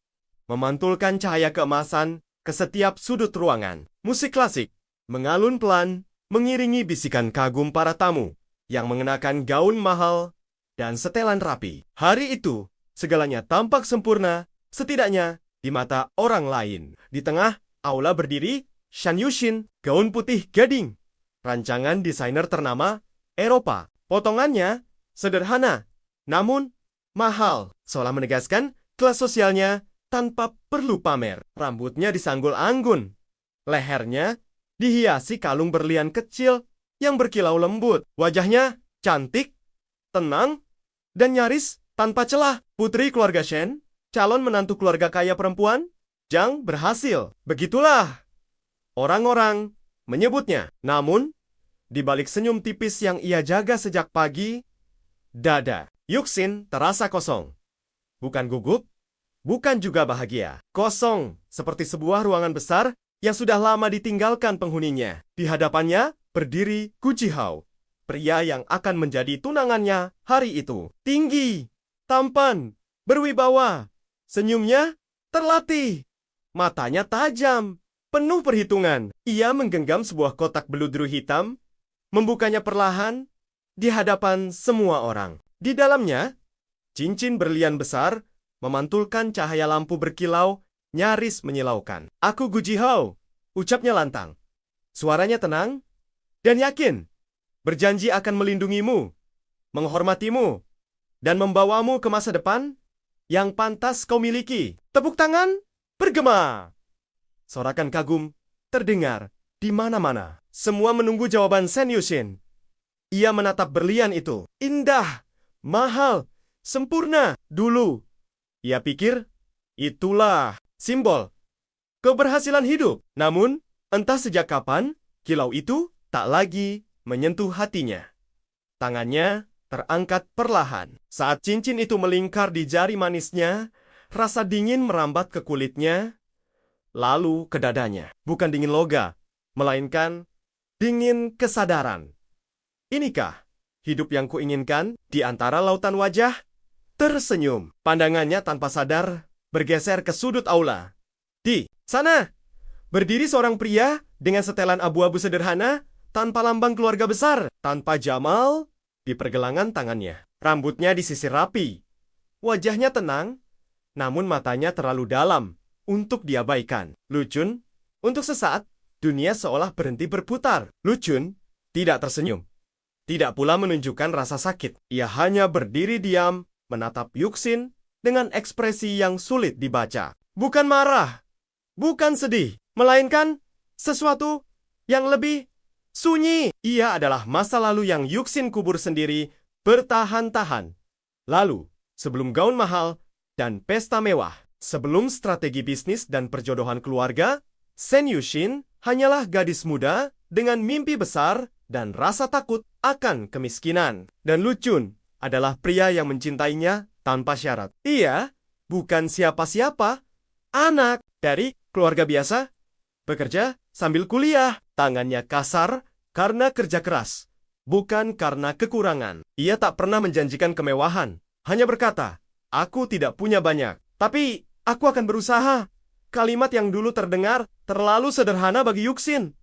memantulkan cahaya keemasan ke setiap sudut ruangan. Musik klasik mengalun pelan, mengiringi bisikan kagum para tamu yang mengenakan gaun mahal dan setelan rapi. Hari itu, segalanya tampak sempurna, setidaknya di mata orang lain. Di tengah aula berdiri Shan Yushin, gaun putih gading, rancangan desainer ternama Eropa. Potongannya sederhana, namun mahal, seolah menegaskan kelas sosialnya tanpa perlu pamer. Rambutnya disanggul anggun, lehernya dihiasi kalung berlian kecil yang berkilau lembut. Wajahnya cantik, tenang, dan nyaris tanpa celah. Putri keluarga Shen, calon menantu keluarga kaya perempuan, Zhang berhasil. Begitulah orang-orang menyebutnya. Namun, di balik senyum tipis yang ia jaga sejak pagi, dada Yuxin terasa kosong. Bukan gugup, bukan juga bahagia. Kosong, seperti sebuah ruangan besar yang sudah lama ditinggalkan penghuninya. Di hadapannya berdiri Gu Jihao, pria yang akan menjadi tunangannya hari itu. Tinggi, tampan, berwibawa, senyumnya terlatih, matanya tajam, penuh perhitungan. Ia menggenggam sebuah kotak beludru hitam, membukanya perlahan di hadapan semua orang. Di dalamnya, cincin berlian besar memantulkan cahaya lampu berkilau nyaris menyilaukan. "Aku Gu Jihao," ucapnya lantang. Suaranya tenang dan yakin, berjanji akan melindungimu, menghormatimu, dan membawamu ke masa depan yang pantas kau miliki. Tepuk tangan bergema. Sorakan kagum terdengar di mana-mana. Semua menunggu jawaban Shen Yushin. Ia menatap berlian itu. Indah, mahal, sempurna. Dulu, ia pikir itulah simbol keberhasilan hidup. Namun, entah sejak kapan, kilau itu tak lagi menyentuh hatinya. Tangannya terangkat perlahan. Saat cincin itu melingkar di jari manisnya, rasa dingin merambat ke kulitnya, lalu ke dadanya. Bukan dingin loga, melainkan dingin kesadaran. Inikah hidup yang kuinginkan di antara lautan wajah, tersenyum. Pandangannya tanpa sadar bergeser ke sudut aula. Di sana, berdiri seorang pria dengan setelan abu-abu sederhana tanpa lambang keluarga besar, tanpa Jamal di pergelangan tangannya. Rambutnya disisir rapi. Wajahnya tenang, namun matanya terlalu dalam untuk diabaikan. Lucun, untuk sesaat, dunia seolah berhenti berputar. Lucun tidak tersenyum. Tidak pula menunjukkan rasa sakit. Ia hanya berdiri diam, menatap Yuxin dengan ekspresi yang sulit dibaca. Bukan marah, bukan sedih, melainkan sesuatu yang lebih sunyi. Ia adalah masa lalu yang Yuxin kubur sendiri bertahan-tahan. Lalu, sebelum gaun mahal dan pesta mewah, sebelum strategi bisnis dan perjodohan keluarga, Shen Yuxin hanyalah gadis muda dengan mimpi besar dan rasa takut akan kemiskinan. Dan Lucun adalah pria yang mencintainya tanpa syarat. Ia bukan siapa-siapa, anak dari keluarga biasa, bekerja sambil kuliah. Tangannya kasar karena kerja keras, bukan karena kekurangan. Ia tak pernah menjanjikan kemewahan, hanya berkata, "Aku tidak punya banyak, tapi aku akan berusaha." Kalimat yang dulu terdengar terlalu sederhana bagi Yuxin.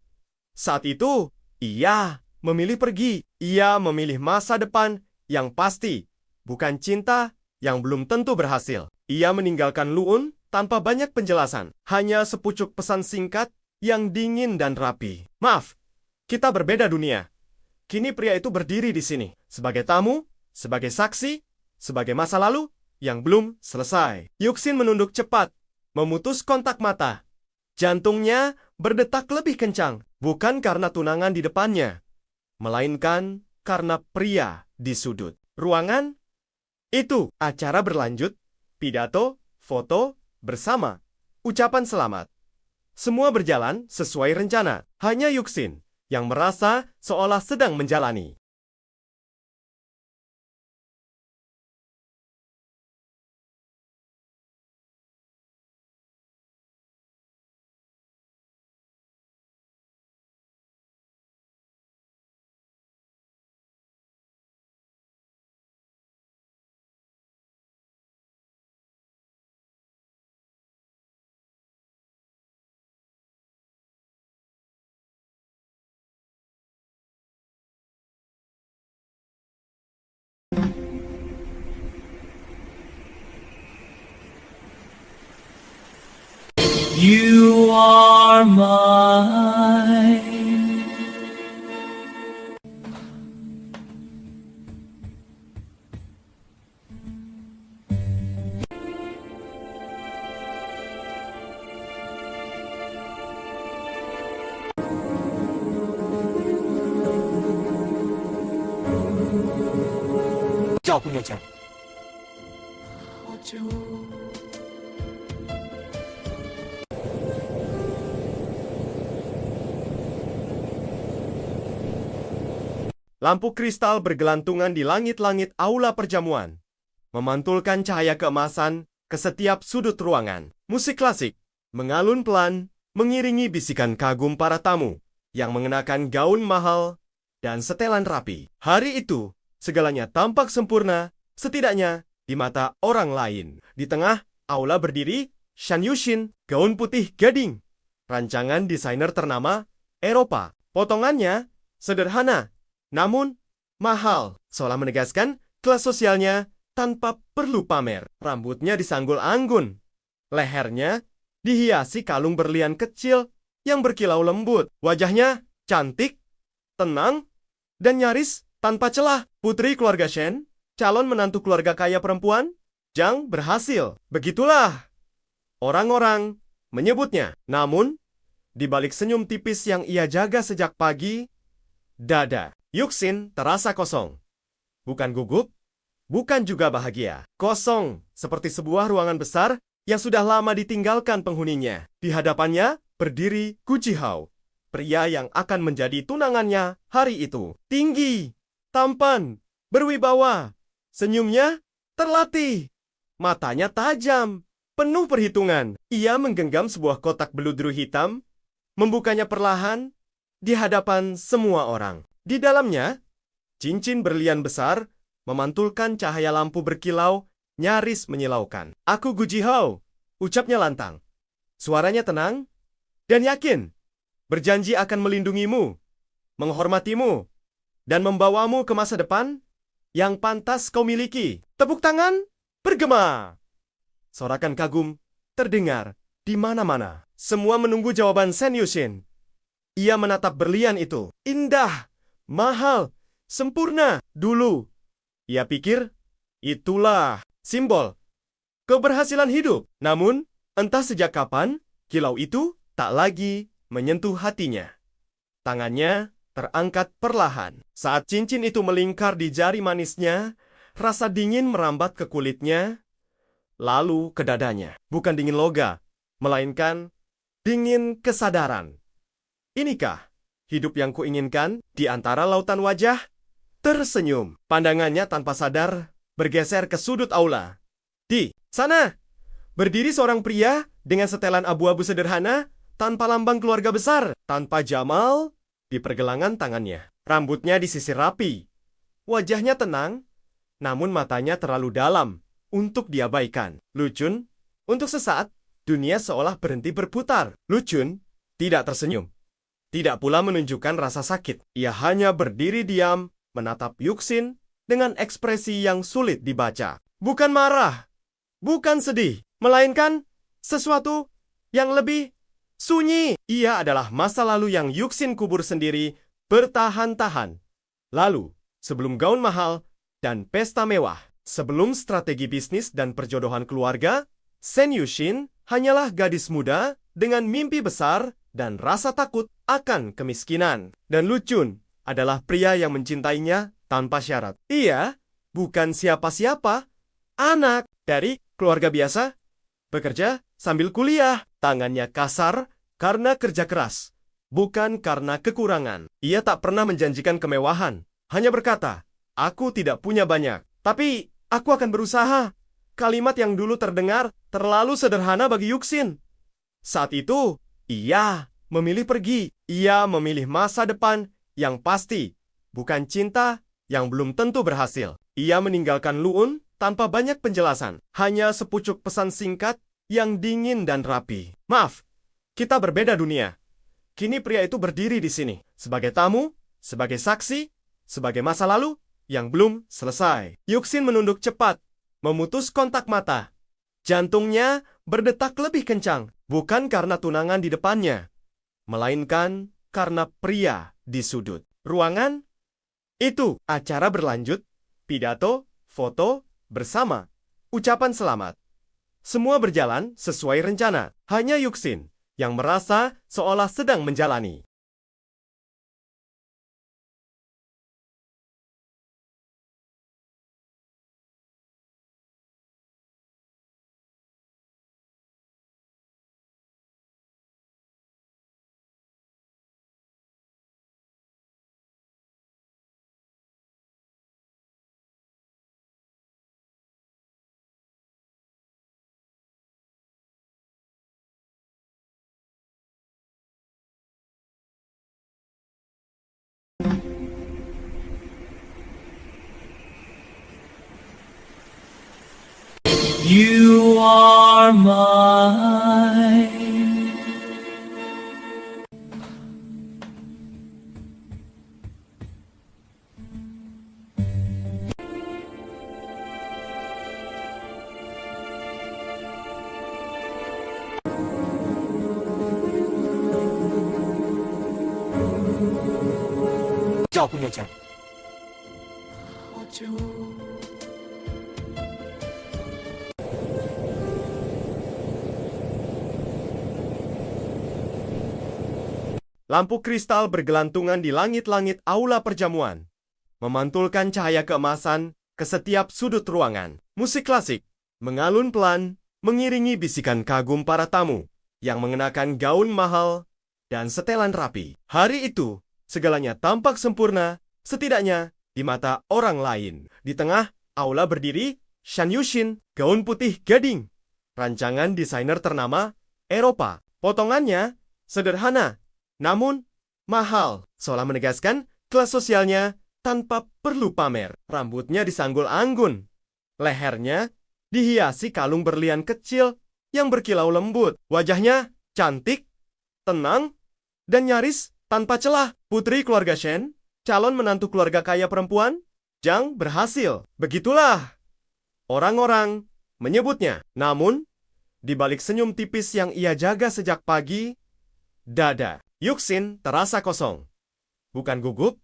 Saat itu, ia memilih pergi. Ia memilih masa depan yang pasti, bukan cinta yang belum tentu berhasil. Ia meninggalkan Luun tanpa banyak penjelasan, hanya sepucuk pesan singkat yang dingin dan rapi. "Maaf, kita berbeda dunia." Kini pria itu berdiri di sini, sebagai tamu, sebagai saksi, sebagai masa lalu yang belum selesai. Yuxin menunduk cepat, memutus kontak mata. Jantungnya berdetak lebih kencang, bukan karena tunangan di depannya, melainkan karena pria di sudut ruangan itu. Acara berlanjut, pidato, foto, bersama, ucapan selamat. Semua berjalan sesuai rencana. Hanya Yuxin yang merasa seolah sedang menjalani You are mine. Lampu kristal bergelantungan di langit-langit aula perjamuan, memantulkan cahaya keemasan ke setiap sudut ruangan. Musik klasik mengalun pelan, mengiringi bisikan kagum para tamu yang mengenakan gaun mahal dan setelan rapi. Hari itu, segalanya tampak sempurna, setidaknya di mata orang lain. Di tengah aula berdiri Shen Yuxin, gaun putih gading, rancangan desainer ternama Eropa. Potongannya sederhana, namun mahal, seolah menegaskan kelas sosialnya tanpa perlu pamer. Rambutnya disanggul anggun, lehernya dihiasi kalung berlian kecil yang berkilau lembut. Wajahnya cantik, tenang, dan nyaris tanpa celah. Putri keluarga Shen, calon menantu keluarga kaya perempuan, Zhang berhasil. Begitulah orang-orang menyebutnya. Namun, di balik senyum tipis yang ia jaga sejak pagi, dada Yuxin terasa kosong. Bukan gugup, bukan juga bahagia. Kosong, seperti sebuah ruangan besar yang sudah lama ditinggalkan penghuninya. Di hadapannya berdiri Gu Jihao, pria yang akan menjadi tunangannya hari itu. Tinggi, tampan, berwibawa, senyumnya terlatih, matanya tajam, penuh perhitungan. Ia menggenggam sebuah kotak beludru hitam, membukanya perlahan di hadapan semua orang. Di dalamnya Cincin berlian besar memantulkan cahaya lampu berkilau, nyaris menyilaukan. Aku Gu Jihao, ucapnya lantang. Suaranya tenang dan yakin. Berjanji akan melindungimu, menghormatimu, dan membawamu ke masa depan yang pantas kau miliki. Tepuk tangan bergema. Sorakan kagum terdengar di mana-mana. Semua menunggu jawaban Shen Yushin. Ia menatap berlian itu. Indah, mahal, sempurna. Dulu, ia pikir itulah simbol keberhasilan hidup. Namun, entah sejak kapan, kilau itu tak lagi menyentuh hatinya. Tangannya terangkat perlahan. Saat cincin itu melingkar di jari manisnya, rasa dingin merambat ke kulitnya, lalu ke dadanya. Bukan dingin loga, melainkan dingin kesadaran. Inikah hidup yang kuinginkan? Di antara lautan wajah, tersenyum. Pandangannya tanpa sadar bergeser ke sudut aula. Di sana, berdiri seorang pria dengan setelan abu-abu sederhana tanpa lambang keluarga besar, tanpa Jamal di pergelangan tangannya. Rambutnya disisir rapi. Wajahnya tenang, namun matanya terlalu dalam untuk diabaikan. Lucun, untuk sesaat, dunia seolah berhenti berputar. Lucun tidak tersenyum. Tidak pula menunjukkan rasa sakit. Ia hanya berdiri diam, menatap Yuxin dengan ekspresi yang sulit dibaca. Bukan marah, bukan sedih, melainkan sesuatu yang lebih sunyi. Ia adalah masa lalu yang Yuxin kubur sendiri bertahan-tahan. Lalu, sebelum gaun mahal dan pesta mewah, sebelum strategi bisnis dan perjodohan keluarga, Shen Yushin hanyalah gadis muda dengan mimpi besar dan rasa takut akan kemiskinan. Dan Lucun adalah pria yang mencintainya tanpa syarat. Ia bukan siapa-siapa, anak dari keluarga biasa, bekerja sambil kuliah. Tangannya kasar karena kerja keras, bukan karena kekurangan. Ia tak pernah menjanjikan kemewahan, hanya berkata, "Aku tidak punya banyak, tapi aku akan berusaha." Kalimat yang dulu terdengar terlalu sederhana bagi Yuxin. Saat itu, ia memilih pergi. Ia memilih masa depan yang pasti, bukan cinta yang belum tentu berhasil. Ia meninggalkan Luun tanpa banyak penjelasan, hanya sepucuk pesan singkat yang dingin dan rapi. "Maaf, kita berbeda dunia." Kini pria itu berdiri di sini, sebagai tamu, sebagai saksi, sebagai masa lalu yang belum selesai. Yuxin menunduk cepat, memutus kontak mata. Jantungnya berdetak lebih kencang, bukan karena tunangan di depannya, melainkan karena pria di sudut ruangan itu. Acara berlanjut, pidato, foto, bersama, ucapan selamat. Semua berjalan sesuai rencana. Hanya Yuxin yang merasa seolah sedang menjalani You are mine. Lampu kristal bergelantungan di langit-langit aula perjamuan, memantulkan cahaya keemasan ke setiap sudut ruangan. Musik klasik mengalun pelan, mengiringi bisikan kagum para tamu yang mengenakan gaun mahal dan setelan rapi. Hari itu, segalanya tampak sempurna, setidaknya di mata orang lain. Di tengah aula berdiri Shen Yushin, gaun putih gading, rancangan desainer ternama Eropa. Potongannya sederhana, namun mahal, seolah menegaskan kelas sosialnya tanpa perlu pamer. Rambutnya disanggul anggun. Lehernya dihiasi kalung berlian kecil yang berkilau lembut. Wajahnya cantik, tenang, dan nyaris tanpa celah. Putri keluarga Shen, calon menantu keluarga kaya perempuan, Zhang berhasil. Begitulah orang-orang menyebutnya. Namun, di balik senyum tipis yang ia jaga sejak pagi, dada Yuxin terasa kosong. Bukan gugup,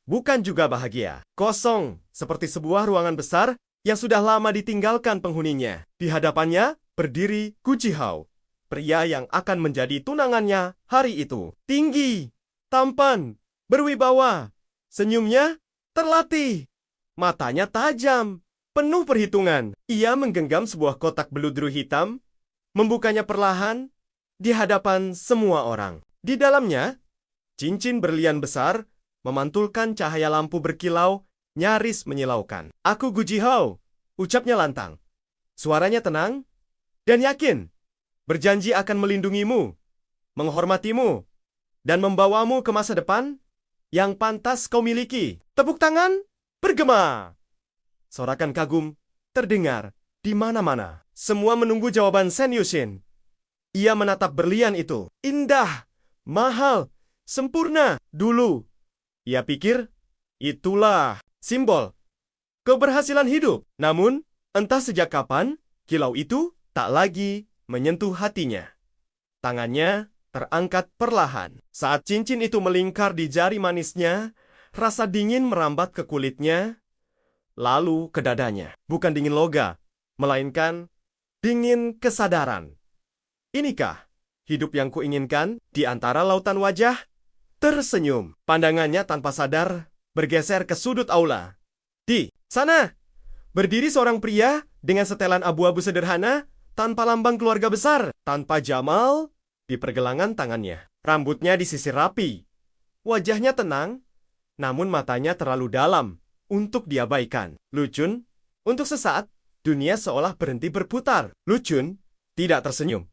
bukan juga bahagia. Kosong, seperti sebuah ruangan besar yang sudah lama ditinggalkan penghuninya. Di hadapannya berdiri Gu Jihao, pria yang akan menjadi tunangannya hari itu. Tinggi, tampan, berwibawa, senyumnya terlatih, matanya tajam, penuh perhitungan. Ia menggenggam sebuah kotak beludru hitam, membukanya perlahan di hadapan semua orang. Di dalamnya, cincin berlian besar memantulkan cahaya lampu berkilau nyaris menyilaukan. Aku Gu Jihao, ucapnya lantang. Suaranya tenang dan yakin. Berjanji akan melindungimu, menghormatimu, dan membawamu ke masa depan yang pantas kau miliki. Tepuk tangan bergema. Sorakan kagum terdengar di mana-mana. Semua menunggu jawaban Shen Yuxin. Ia menatap berlian itu. Indah, mahal, sempurna. Dulu, ia pikir itulah simbol keberhasilan hidup. Namun, entah sejak kapan, kilau itu tak lagi menyentuh hatinya. Tangannya terangkat perlahan. Saat cincin itu melingkar di jari manisnya, rasa dingin merambat ke kulitnya, lalu ke dadanya. Bukan dingin loga, melainkan dingin kesadaran. Inikah hidup yang kuinginkan? Di antara lautan wajah, tersenyum. Pandangannya tanpa sadar bergeser ke sudut aula. Di sana, berdiri seorang pria dengan setelan abu-abu sederhana, tanpa lambang keluarga besar, tanpa jamal di pergelangan tangannya. Rambutnya disisir rapi. Wajahnya tenang, namun matanya terlalu dalam untuk diabaikan. Lucun, untuk sesaat, dunia seolah berhenti berputar. Lucun tidak tersenyum.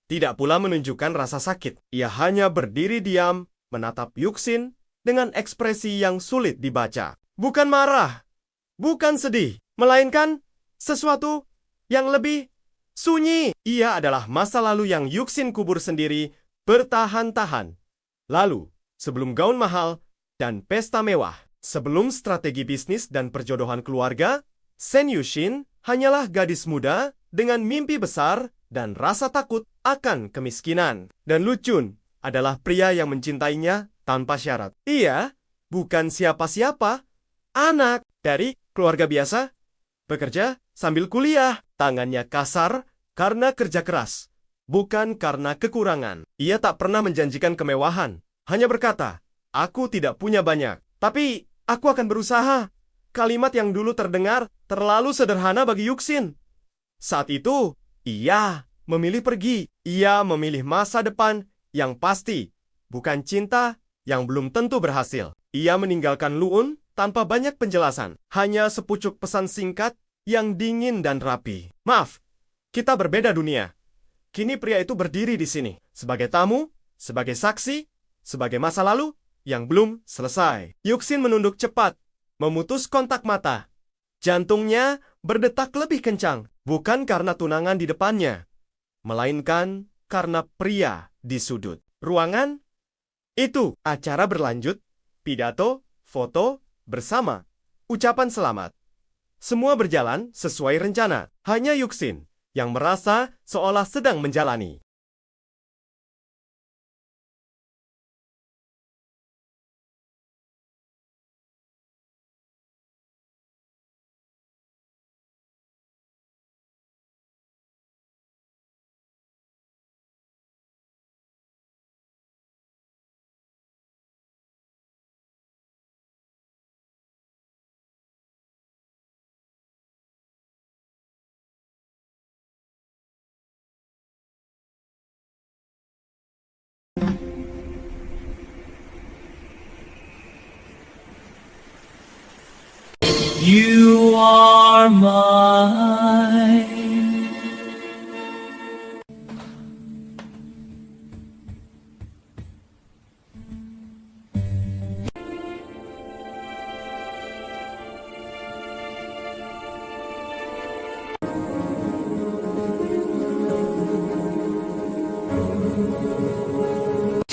Tidak pula menunjukkan rasa sakit. Ia hanya berdiri diam, menatap Yuxin dengan ekspresi yang sulit dibaca. Bukan marah, bukan sedih, melainkan sesuatu yang lebih sunyi. Ia adalah masa lalu yang Yuxin kubur sendiri bertahan-tahan. Lalu, sebelum gaun mahal dan pesta mewah, sebelum strategi bisnis dan perjodohan keluarga, Shen Yuxin hanyalah gadis muda dengan mimpi besar dan rasa takut akan kemiskinan. Dan Lucun adalah pria yang mencintainya tanpa syarat. Ia bukan siapa-siapa, anak dari keluarga biasa, bekerja sambil kuliah. Tangannya kasar karena kerja keras, bukan karena kekurangan. Ia tak pernah menjanjikan kemewahan, hanya berkata, "Aku tidak punya banyak, tapi aku akan berusaha." Kalimat yang dulu terdengar terlalu sederhana bagi Yuxin. Saat itu, ia memilih pergi. Ia memilih masa depan yang pasti, bukan cinta yang belum tentu berhasil. Ia meninggalkan Luun tanpa banyak penjelasan, hanya sepucuk pesan singkat yang dingin dan rapi. "Maaf, kita berbeda dunia." Kini pria itu berdiri di sini, sebagai tamu, sebagai saksi, sebagai masa lalu yang belum selesai. Yuxin menunduk cepat, memutus kontak mata. Jantungnya berdetak lebih kencang, bukan karena tunangan di depannya, melainkan karena pria di sudut ruangan itu. Acara berlanjut, pidato, foto, bersama, ucapan selamat. Semua berjalan sesuai rencana. Hanya Yuxin yang merasa seolah sedang menjalani You are mine.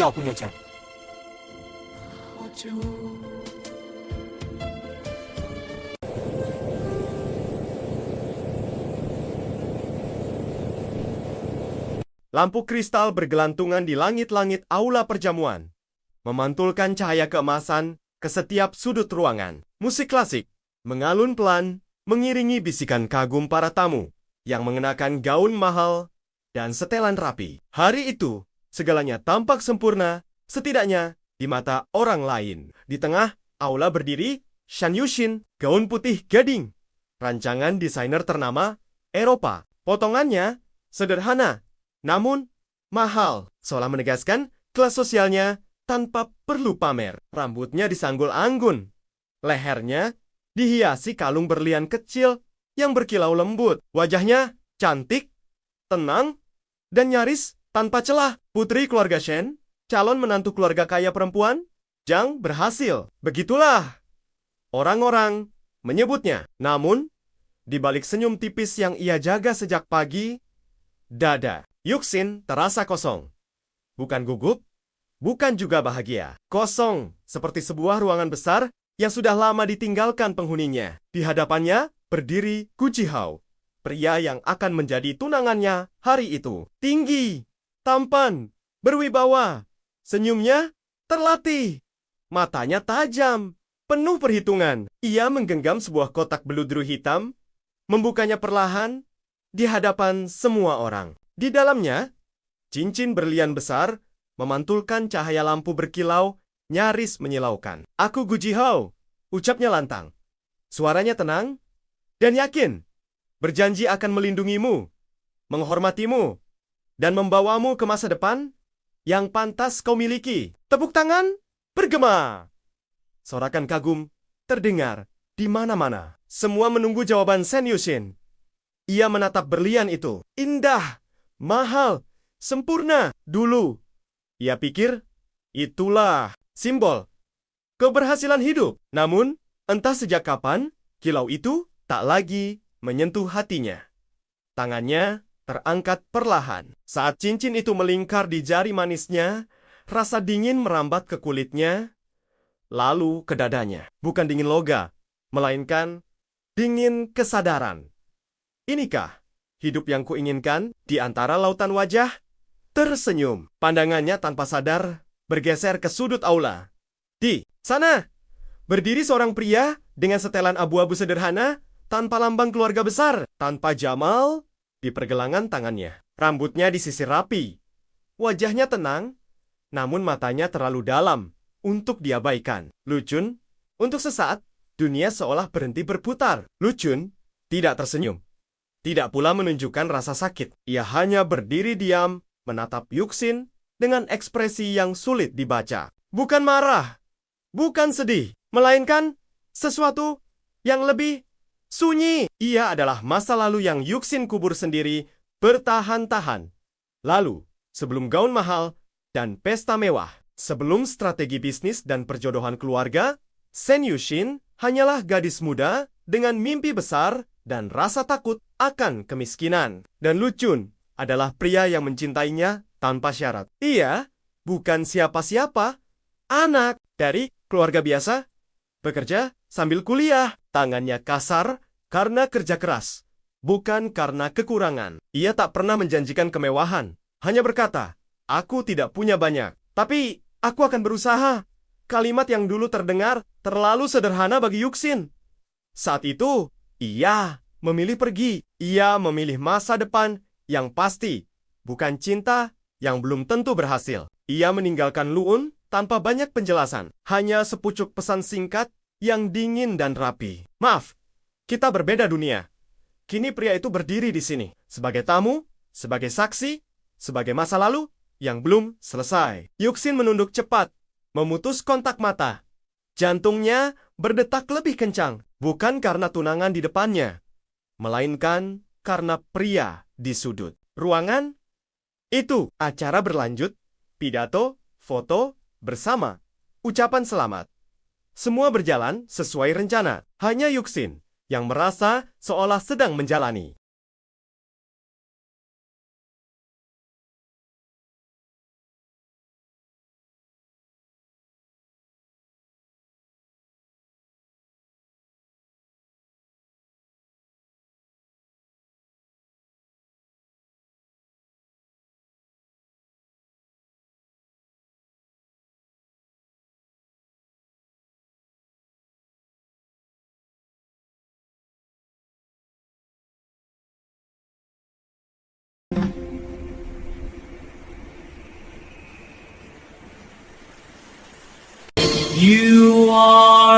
叫不念经。Lampu kristal bergelantungan di langit-langit aula perjamuan, memantulkan cahaya keemasan ke setiap sudut ruangan. Musik klasik mengalun pelan, mengiringi bisikan kagum para tamu yang mengenakan gaun mahal dan setelan rapi. Hari itu, segalanya tampak sempurna, setidaknya di mata orang lain. Di tengah aula berdiri Shan Yushin, gaun putih gading, rancangan desainer ternama Eropa. Potongannya sederhana, namun mahal, seolah menegaskan kelas sosialnya tanpa perlu pamer. Rambutnya disanggul anggun, lehernya dihiasi kalung berlian kecil yang berkilau lembut. Wajahnya cantik, tenang, dan nyaris tanpa celah. Putri keluarga Shen, calon menantu keluarga kaya perempuan, Zhang berhasil. Begitulah orang-orang menyebutnya. Namun, di balik senyum tipis yang ia jaga sejak pagi, dada Yuxin terasa kosong. Bukan gugup, bukan juga bahagia. Kosong, seperti sebuah ruangan besar yang sudah lama ditinggalkan penghuninya. Di hadapannya berdiri Gu Jihao, pria yang akan menjadi tunangannya hari itu. Tinggi, tampan, berwibawa, senyumnya terlatih, matanya tajam, penuh perhitungan. Ia menggenggam sebuah kotak beludru hitam, membukanya perlahan di hadapan semua orang. Di dalamnya, cincin berlian besar memantulkan cahaya lampu berkilau, nyaris menyilaukan. Aku Gu Jihao, ucapnya lantang. Suaranya tenang dan yakin, berjanji akan melindungimu, menghormatimu, dan membawamu ke masa depan yang pantas kau miliki. Tepuk tangan bergema. Sorakan kagum terdengar di mana-mana. Semua menunggu jawaban Shen Yushin. Ia menatap berlian itu. Indah, mahal, sempurna. Dulu, ia pikir itulah simbol keberhasilan hidup. Namun, entah sejak kapan, kilau itu tak lagi menyentuh hatinya. Tangannya terangkat perlahan. Saat cincin itu melingkar di jari manisnya, rasa dingin merambat ke kulitnya, lalu ke dadanya. Bukan dingin loga, melainkan dingin kesadaran. Inikah hidup yang kuinginkan? Di antara lautan wajah, tersenyum. Pandangannya tanpa sadar bergeser ke sudut aula. Di sana, berdiri seorang pria dengan setelan abu-abu sederhana, tanpa lambang keluarga besar, tanpa jamal di pergelangan tangannya. Rambutnya disisir rapi. Wajahnya tenang, namun matanya terlalu dalam untuk diabaikan. Lucun, untuk sesaat, dunia seolah berhenti berputar. Lucun tidak tersenyum. Tidak pula menunjukkan rasa sakit. Ia hanya berdiri diam, menatap Yuxin dengan ekspresi yang sulit dibaca. Bukan marah, bukan sedih, melainkan sesuatu yang lebih sunyi. Ia adalah masa lalu yang Yuxin kubur sendiri bertahan-tahan. Lalu, sebelum gaun mahal dan pesta mewah, sebelum strategi bisnis dan perjodohan keluarga, Shen Yushin hanyalah gadis muda dengan mimpi besar dan rasa takut akan kemiskinan. Dan Lucun adalah pria yang mencintainya tanpa syarat. Ia bukan siapa-siapa, anak dari keluarga biasa, bekerja sambil kuliah. Tangannya kasar karena kerja keras, bukan karena kekurangan. Ia tak pernah menjanjikan kemewahan, hanya berkata, "Aku tidak punya banyak, tapi aku akan berusaha." Kalimat yang dulu terdengar terlalu sederhana bagi Yuxin. Saat itu, ia memilih pergi. Ia memilih masa depan yang pasti, bukan cinta yang belum tentu berhasil. Ia meninggalkan Luun tanpa banyak penjelasan. Hanya sepucuk pesan singkat yang dingin dan rapi. Maaf, kita berbeda dunia. Kini pria itu berdiri di sini. Sebagai tamu, sebagai saksi, sebagai masa lalu yang belum selesai. Yuxin menunduk cepat, memutus kontak mata. Jantungnya berdetak lebih kencang, bukan karena tunangan di depannya, melainkan karena pria di sudut ruangan itu. Acara berlanjut, pidato, foto, bersama, ucapan selamat. Semua berjalan sesuai rencana. Hanya Yuxin yang merasa seolah sedang menjalani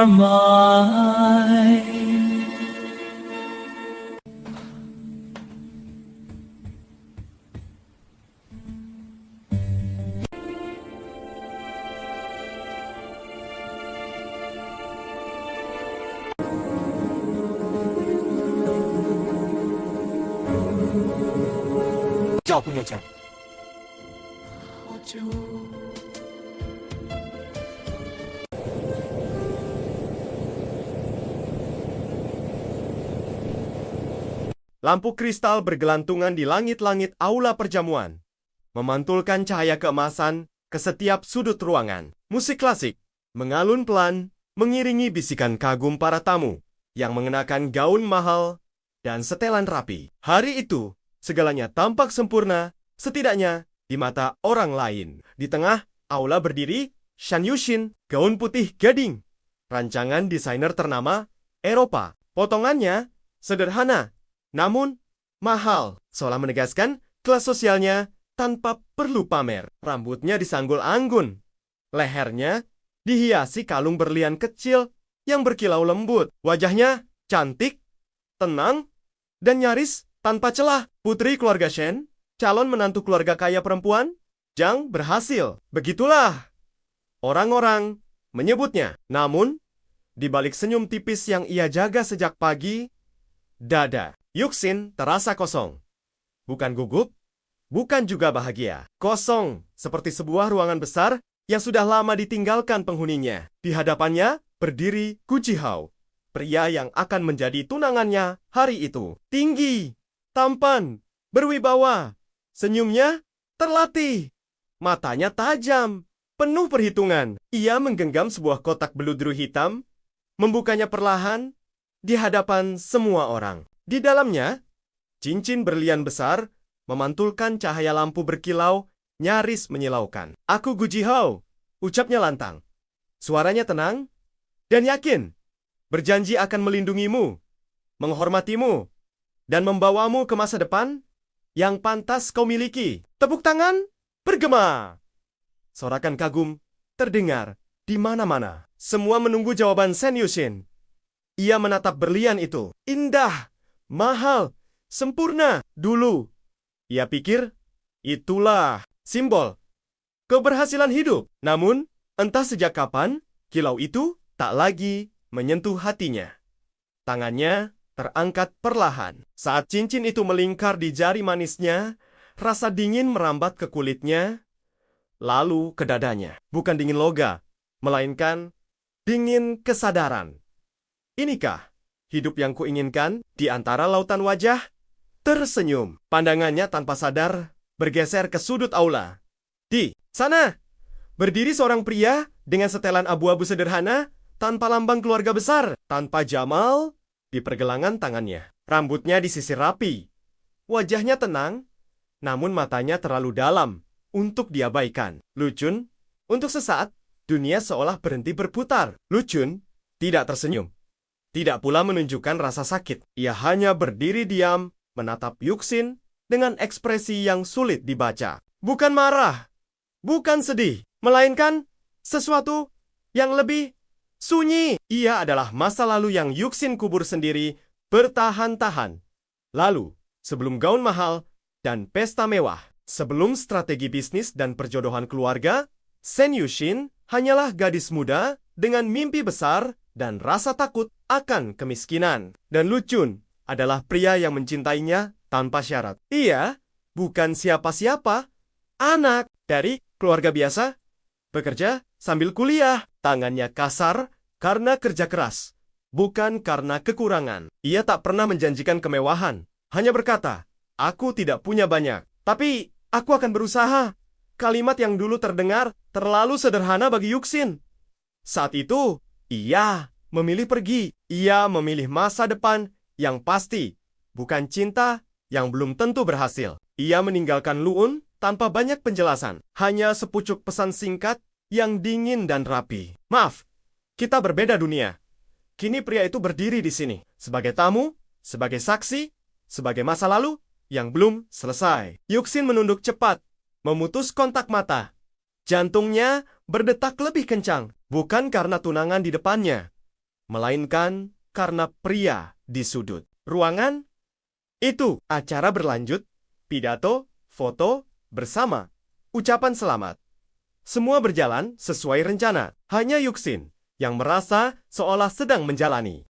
are mine. Lampu kristal bergelantungan di langit-langit aula perjamuan, memantulkan cahaya keemasan ke setiap sudut ruangan. Musik klasik mengalun pelan, mengiringi bisikan kagum para tamu yang mengenakan gaun mahal dan setelan rapi. Hari itu, segalanya tampak sempurna, setidaknya di mata orang lain. Di tengah aula berdiri Shan Yushin, gaun putih gading, rancangan desainer ternama Eropa. Potongannya sederhana, namun mahal, seolah menegaskan kelas sosialnya tanpa perlu pamer. Rambutnya disanggul anggun, lehernya dihiasi kalung berlian kecil yang berkilau lembut. Wajahnya cantik, tenang, dan nyaris tanpa celah. Putri keluarga Shen, calon menantu keluarga kaya perempuan, Zhang berhasil. Begitulah orang-orang menyebutnya. Namun, di balik senyum tipis yang ia jaga sejak pagi, dada Yuxin terasa kosong. Bukan gugup, bukan juga bahagia. Kosong, seperti sebuah ruangan besar yang sudah lama ditinggalkan penghuninya. Di hadapannya berdiri Gu Jihao, pria yang akan menjadi tunangannya hari itu. Tinggi, tampan, berwibawa, senyumnya terlatih, matanya tajam, penuh perhitungan. Ia menggenggam sebuah kotak beludru hitam, membukanya perlahan di hadapan semua orang. Di dalamnya, cincin berlian besar memantulkan cahaya lampu berkilau nyaris menyilaukan. "Aku Gu Jihao," ucapnya lantang. Suaranya tenang dan yakin, berjanji akan melindungimu, menghormatimu, dan membawamu ke masa depan yang pantas kau miliki. Tepuk tangan bergema. Sorakan kagum terdengar di mana-mana. Semua menunggu jawaban Shen Yushin. Ia menatap berlian itu. Indah, mahal, sempurna. Dulu, ia pikir itulah simbol keberhasilan hidup. Namun, entah sejak kapan, kilau itu tak lagi menyentuh hatinya. Tangannya terangkat perlahan. Saat cincin itu melingkar di jari manisnya, rasa dingin merambat ke kulitnya, lalu ke dadanya. Bukan dingin loga, melainkan dingin kesadaran. Inikah hidup yang kuinginkan? Di antara lautan wajah, tersenyum. Pandangannya tanpa sadar bergeser ke sudut aula. Di sana, berdiri seorang pria dengan setelan abu-abu sederhana tanpa lambang keluarga besar, tanpa jamal di pergelangan tangannya. Rambutnya disisir rapi. Wajahnya tenang, namun matanya terlalu dalam untuk diabaikan. Lucun, untuk sesaat, dunia seolah berhenti berputar. Lucun tidak tersenyum. Tidak pula menunjukkan rasa sakit. Ia hanya berdiri diam, menatap Yuxin dengan ekspresi yang sulit dibaca. Bukan marah, bukan sedih, melainkan sesuatu yang lebih sunyi. Ia adalah masa lalu yang Yuxin kubur sendiri bertahan-tahan. Lalu, sebelum gaun mahal dan pesta mewah, sebelum strategi bisnis dan perjodohan keluarga, Shen Yushin hanyalah gadis muda dengan mimpi besar dan rasa takut akan kemiskinan. Dan Lucun adalah pria yang mencintainya tanpa syarat. Ia bukan siapa-siapa, anak dari keluarga biasa, bekerja sambil kuliah. Tangannya kasar karena kerja keras, bukan karena kekurangan. Ia tak pernah menjanjikan kemewahan, hanya berkata, "Aku tidak punya banyak, tapi aku akan berusaha." Kalimat yang dulu terdengar terlalu sederhana bagi Yuxin. Saat itu, ia memilih pergi. Ia memilih masa depan yang pasti, bukan cinta yang belum tentu berhasil. Ia meninggalkan Lu'un tanpa banyak penjelasan. Hanya sepucuk pesan singkat yang dingin dan rapi. "Maaf, kita berbeda dunia. Kini pria itu berdiri di sini. Sebagai tamu, sebagai saksi, sebagai masa lalu yang belum selesai." Yuxin menunduk cepat, memutus kontak mata. Jantungnya berdetak lebih kencang, bukan karena tunangan di depannya, melainkan karena pria di sudut ruangan itu. Acara berlanjut, pidato, foto, bersama, ucapan selamat. Semua berjalan sesuai rencana. Hanya Yuxin yang merasa seolah sedang menjalani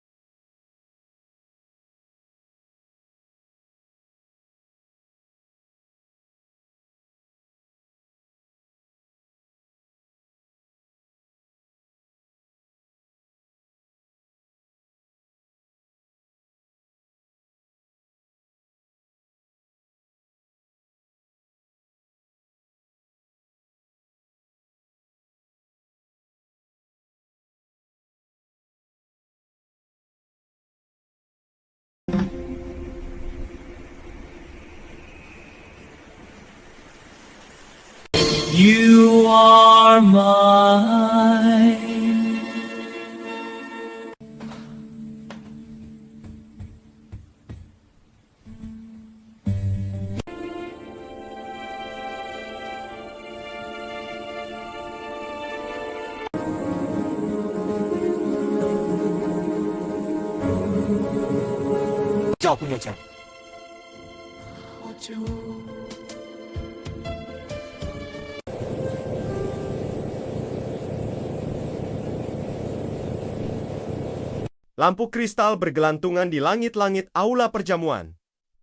You are mine. Lampu kristal bergelantungan di langit-langit aula perjamuan,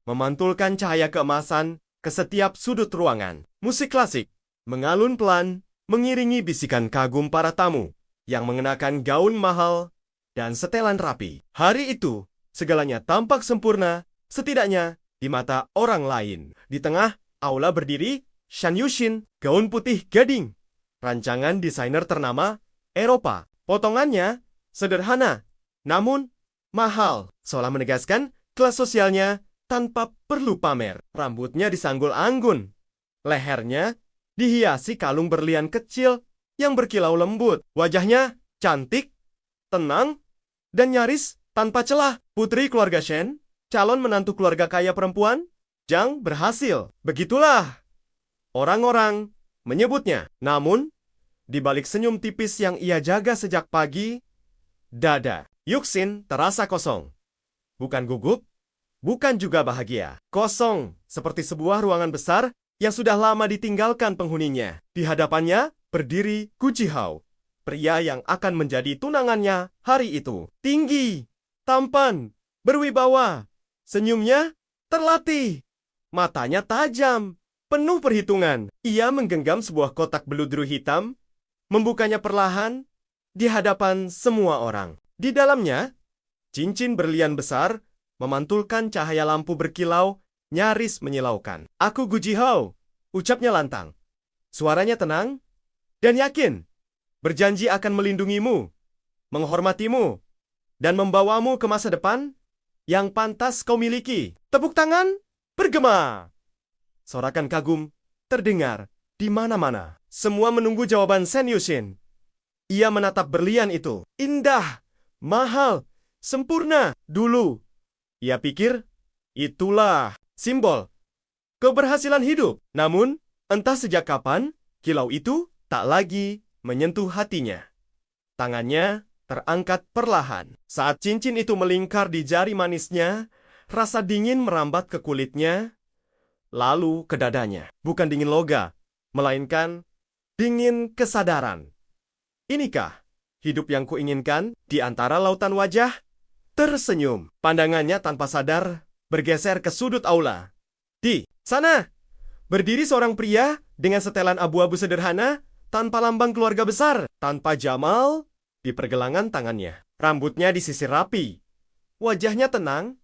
memantulkan cahaya keemasan ke setiap sudut ruangan. Musik klasik mengalun pelan, mengiringi bisikan kagum para tamu yang mengenakan gaun mahal dan setelan rapi. Hari itu, segalanya tampak sempurna, setidaknya di mata orang lain. Di tengah aula berdiri Shan Yushin, gaun putih gading, rancangan desainer ternama Eropa. Potongannya sederhana, namun mahal, seolah menegaskan kelas sosialnya tanpa perlu pamer. Rambutnya disanggul anggun, lehernya dihiasi kalung berlian kecil yang berkilau lembut. Wajahnya cantik, tenang, dan nyaris tanpa celah. Putri keluarga Shen, calon menantu keluarga kaya perempuan, Zhang berhasil. Begitulah orang-orang menyebutnya. Namun, di balik senyum tipis yang ia jaga sejak pagi, dada Yuxin terasa kosong. Bukan gugup, bukan juga bahagia. Kosong, seperti sebuah ruangan besar yang sudah lama ditinggalkan penghuninya. Di hadapannya berdiri Gu Jihao, pria yang akan menjadi tunangannya hari itu. Tinggi, tampan, berwibawa, senyumnya terlatih, matanya tajam, penuh perhitungan. Ia menggenggam sebuah kotak beludru hitam, membukanya perlahan di hadapan semua orang. Di dalamnya, cincin berlian besar memantulkan cahaya lampu berkilau nyaris menyilaukan. Aku Gu Jihao, ucapnya lantang. Suaranya tenang dan yakin, berjanji akan melindungimu, menghormatimu, dan membawamu ke masa depan yang pantas kau miliki. Tepuk tangan bergema. Sorakan kagum terdengar di mana-mana. Semua menunggu jawaban Shen Yushin. Ia menatap berlian itu. Indah, mahal, sempurna. Dulu, ia pikir itulah simbol keberhasilan hidup. Namun, entah sejak kapan, kilau itu tak lagi menyentuh hatinya. Tangannya terangkat perlahan. Saat cincin itu melingkar di jari manisnya, rasa dingin merambat ke kulitnya, lalu ke dadanya. Bukan dingin loga, melainkan dingin kesadaran. Inikah hidup yang kuinginkan? Di antara lautan wajah, tersenyum. Pandangannya tanpa sadar bergeser ke sudut aula. Di sana, berdiri seorang pria dengan setelan abu-abu sederhana tanpa lambang keluarga besar, tanpa jamal di pergelangan tangannya. Rambutnya disisir rapi. Wajahnya tenang,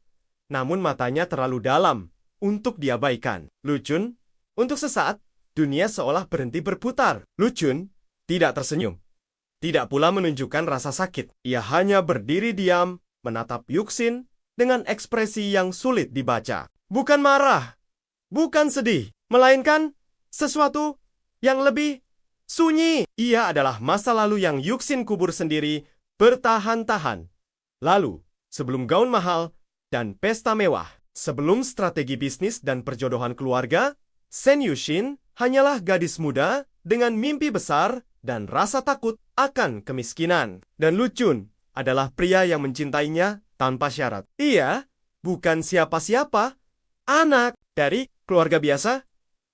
namun matanya terlalu dalam untuk diabaikan. Lucun, untuk sesaat, dunia seolah berhenti berputar. Lucun tidak tersenyum. Tidak pula menunjukkan rasa sakit. Ia hanya berdiri diam, menatap Yuxin dengan ekspresi yang sulit dibaca. Bukan marah, bukan sedih, melainkan sesuatu yang lebih sunyi. Ia adalah masa lalu yang Yuxin kubur sendiri bertahan-tahan. Lalu, sebelum gaun mahal dan pesta mewah, sebelum strategi bisnis dan perjodohan keluarga, Shen Yushin hanyalah gadis muda dengan mimpi besar dan rasa takut akan kemiskinan. Dan Lucun adalah pria yang mencintainya tanpa syarat. Ia bukan siapa-siapa, anak dari keluarga biasa,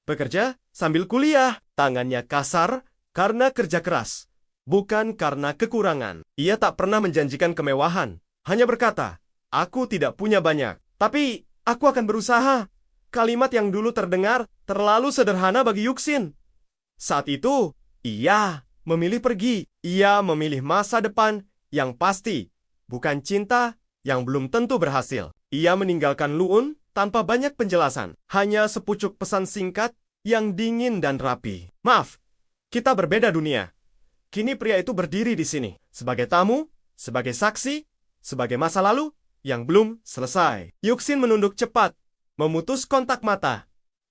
bekerja sambil kuliah. Tangannya kasar karena kerja keras, bukan karena kekurangan. Ia tak pernah menjanjikan kemewahan, hanya berkata, "Aku tidak punya banyak, tapi aku akan berusaha." Kalimat yang dulu terdengar terlalu sederhana bagi Yuxin. Saat itu, ia memilih pergi. Ia memilih masa depan yang pasti, bukan cinta yang belum tentu berhasil. Ia meninggalkan Luun tanpa banyak penjelasan. Hanya sepucuk pesan singkat yang dingin dan rapi. "Maaf, kita berbeda dunia." Kini pria itu berdiri di sini, sebagai tamu, sebagai saksi, sebagai masa lalu yang belum selesai. Yuxin menunduk cepat, memutus kontak mata.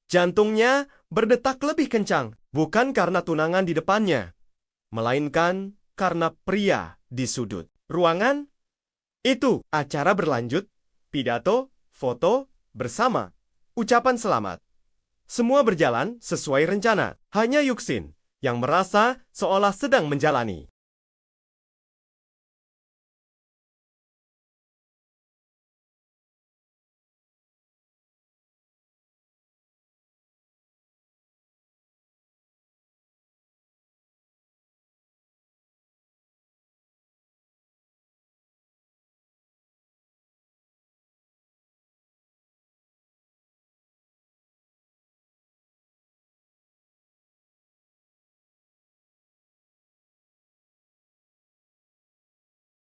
Jantungnya berdetak lebih kencang, bukan karena tunangan di depannya, melainkan karena pria di sudut ruangan itu. Acara berlanjut, pidato, foto, bersama, ucapan selamat. Semua berjalan sesuai rencana. Hanya Yuxin yang merasa seolah sedang menjalani